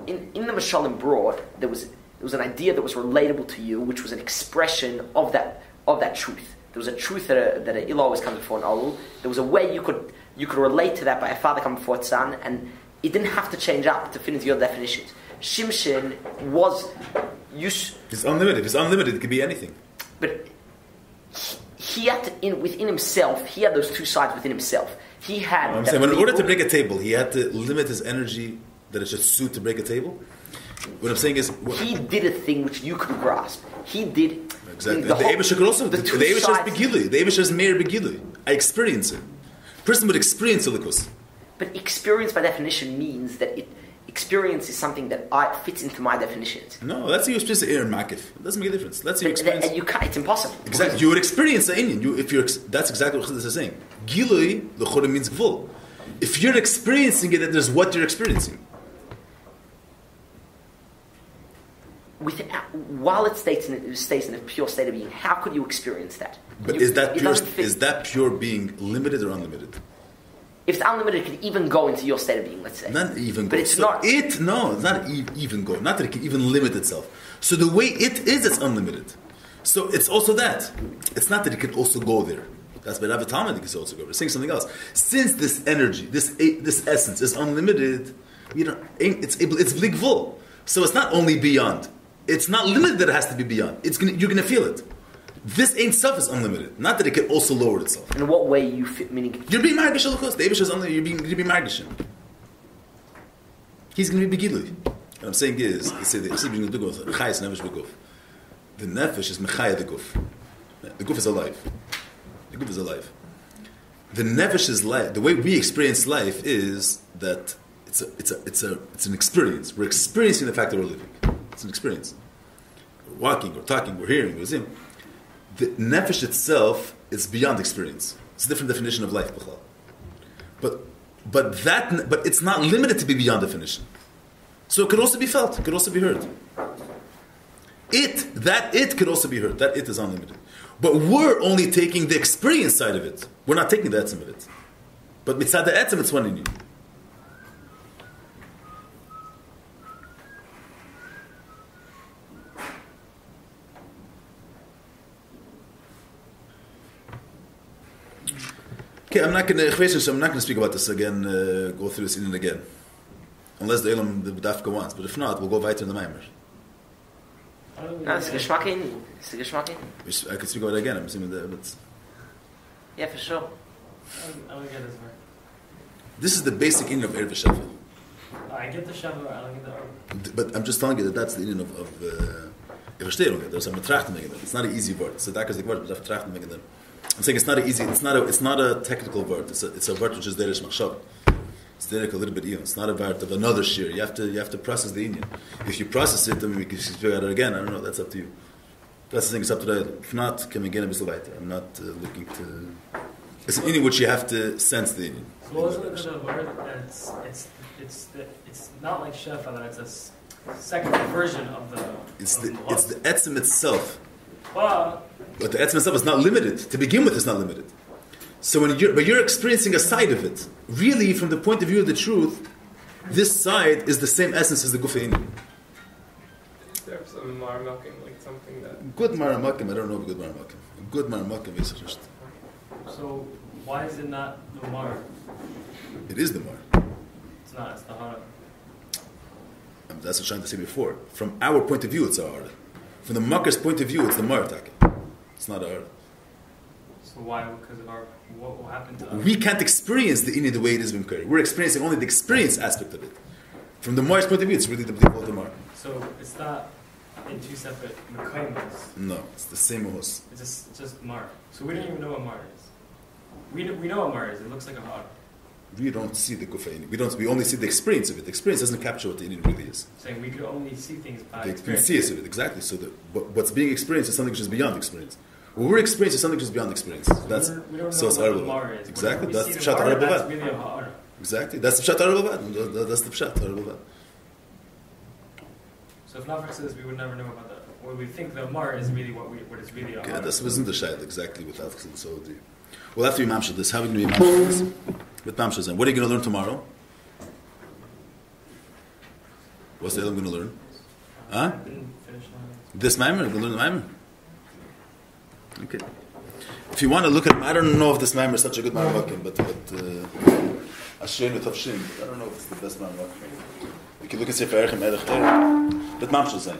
in the Mashalim broad, there was an idea that was relatable to you, which was an expression of that truth. There was a truth that a ilah always comes before an alul. There was a way you could relate to that by a father coming before its son, and it didn't have to change up to fit into your definitions. Shimshon was It's unlimited. If it's unlimited, it could be anything. But he had to, within himself, he had those two sides within himself. He had. I'm saying, in order to break a table, he had to limit his energy that it should suit to break a table. What I'm saying is, he did a thing which you could grasp. He did exactly. The Eibush could also. The Eibush is begili. The Eibush is mere begili. I experience it. A person would experience Elikus. But experience, by definition, means that experience is something that fits into my definitions. No, that's you experience the air makif. It doesn't make a difference. That's your experience. And you can't. It's impossible. Exactly. You would experience the Indian. That's exactly what Chiddush is saying. Gilui, the Chorah means gvul. If you're experiencing it, then there's what you're experiencing. While it stays in a pure state of being, how could you experience that? But is that pure being limited or unlimited? If it's unlimited, it could even go into your state of being, let's say. Not even go. But it's not. It's not even go. Not that it can even limit itself. So the way it is, it's unlimited. So it's also that. It's not that it can also go there. That's by Rav Talmud it can also go. We're saying something else. Since this energy, this essence is unlimited, it's bli gvul. So it's not only beyond. It's not limited that it has to be beyond. You're going to feel it. This ain't stuff is unlimited. Not that it can also lower itself. In what way you fit? Meaning you're being margish. The Eibush is unlimited. You're being margish. He's going to be begilui. What I'm saying is, I say the chassid begin to go chayes nefesh beguf. The nefesh is mechaya the guf. The guf is alive. The guf is alive. The nefesh is life. The way we experience life is that it's an experience. We're experiencing the fact that we're living. It's an experience. We're walking, we're talking, we're hearing, we're seeing. The nefesh itself is beyond experience. It's a different definition of life, but it's not limited to be beyond definition. So it could also be felt. It could also be heard. It could also be heard. That it is unlimited. But we're only taking the experience side of it. We're not taking the etzem of it. But mitzad the etzem, it's one in you. Okay, I'm not going to speak about this again, go through this in again. Unless the dafka wants. But if not, we'll go weiter in the Maimer. No, it's a geschmack in. I could speak about it again. I'm assuming that. Yeah, for sure. I don't get this part. This is the basic inyan of Erev Shavuot. I get the Shavuot, I don't get the Arb. But I'm just telling you that that's the inyan of ich verstehe nicht. There's a betrachten wegen dem. It's not an easy word. It's a dakas word, but betrachten wegen dem. I'm saying it's not an easy. It's not a technical word. It's a word which is derish machshav. It's derek a little bit It's not a word of another shir. You have to process the inyan. If you process it, then we can figure it out again. I don't know. That's up to you. That's the thing. It's up to the. If not, can we get a bit weiter? I'm not looking to. It's an inyan which you have to sense the inyan. So what was the word? It's not like shefa. That it's a second version of the. It's the etzem itself. But the etzem itself is not limited. To begin with, it's not limited. So you're experiencing a side of it. Really, from the point of view of the truth, this side is the same essence as the gufein. Is there some maramakim, like something that... Good maramakim, I don't know if good maramakim. Good maramakim is just. So why is it not the mar? It is the mar. It's not. It's the hara. That's what I'm trying to say before. From our point of view, it's a hara. From the makar's point of view, it's the mar attack. It's not a hara. So why? Because of our what will happen to us? We can't experience the inyan the way it is b'mkari. We're experiencing only the experience aspect of it. From the mar's point of view, it's really the b'dikol the mar. So it's not in two separate mekaymas. No, it's the same ohos. It's just mar. So we don't even know what mar is. We know what mar is. It looks like a hara. We don't see the gufein. We only see the experience of it. The experience doesn't capture what the inyan really is. Saying we could only see things by The experience. experience of it, exactly. So what's being experienced is something which is beyond experience. What we're experiencing is something which is beyond experience. That's we don't so know it's what the arab. mar is. Exactly. When That's we the see pshat mar, arab. that's really a hara. Exactly. That's the pshat arab. That's the pshat arab. So if not for this, we would never know about that. What we think the mar is really what is really a Okay, hara. this wasn't the shayla exactly without so deep. We'll have to be mamshel this. How are we going to be mamshel this? With mamshel then. What are you going to learn tomorrow? What's the other going to learn? Huh? I didn't finish that. This maimer? You're going to learn the maimer? Okay. If you want to look at, I don't know if this maimer is such a good maimer, but Ashen with Tavshin, I don't know if it's the best maimer. You can look at Sefer Erchem Erech. But mamshel then.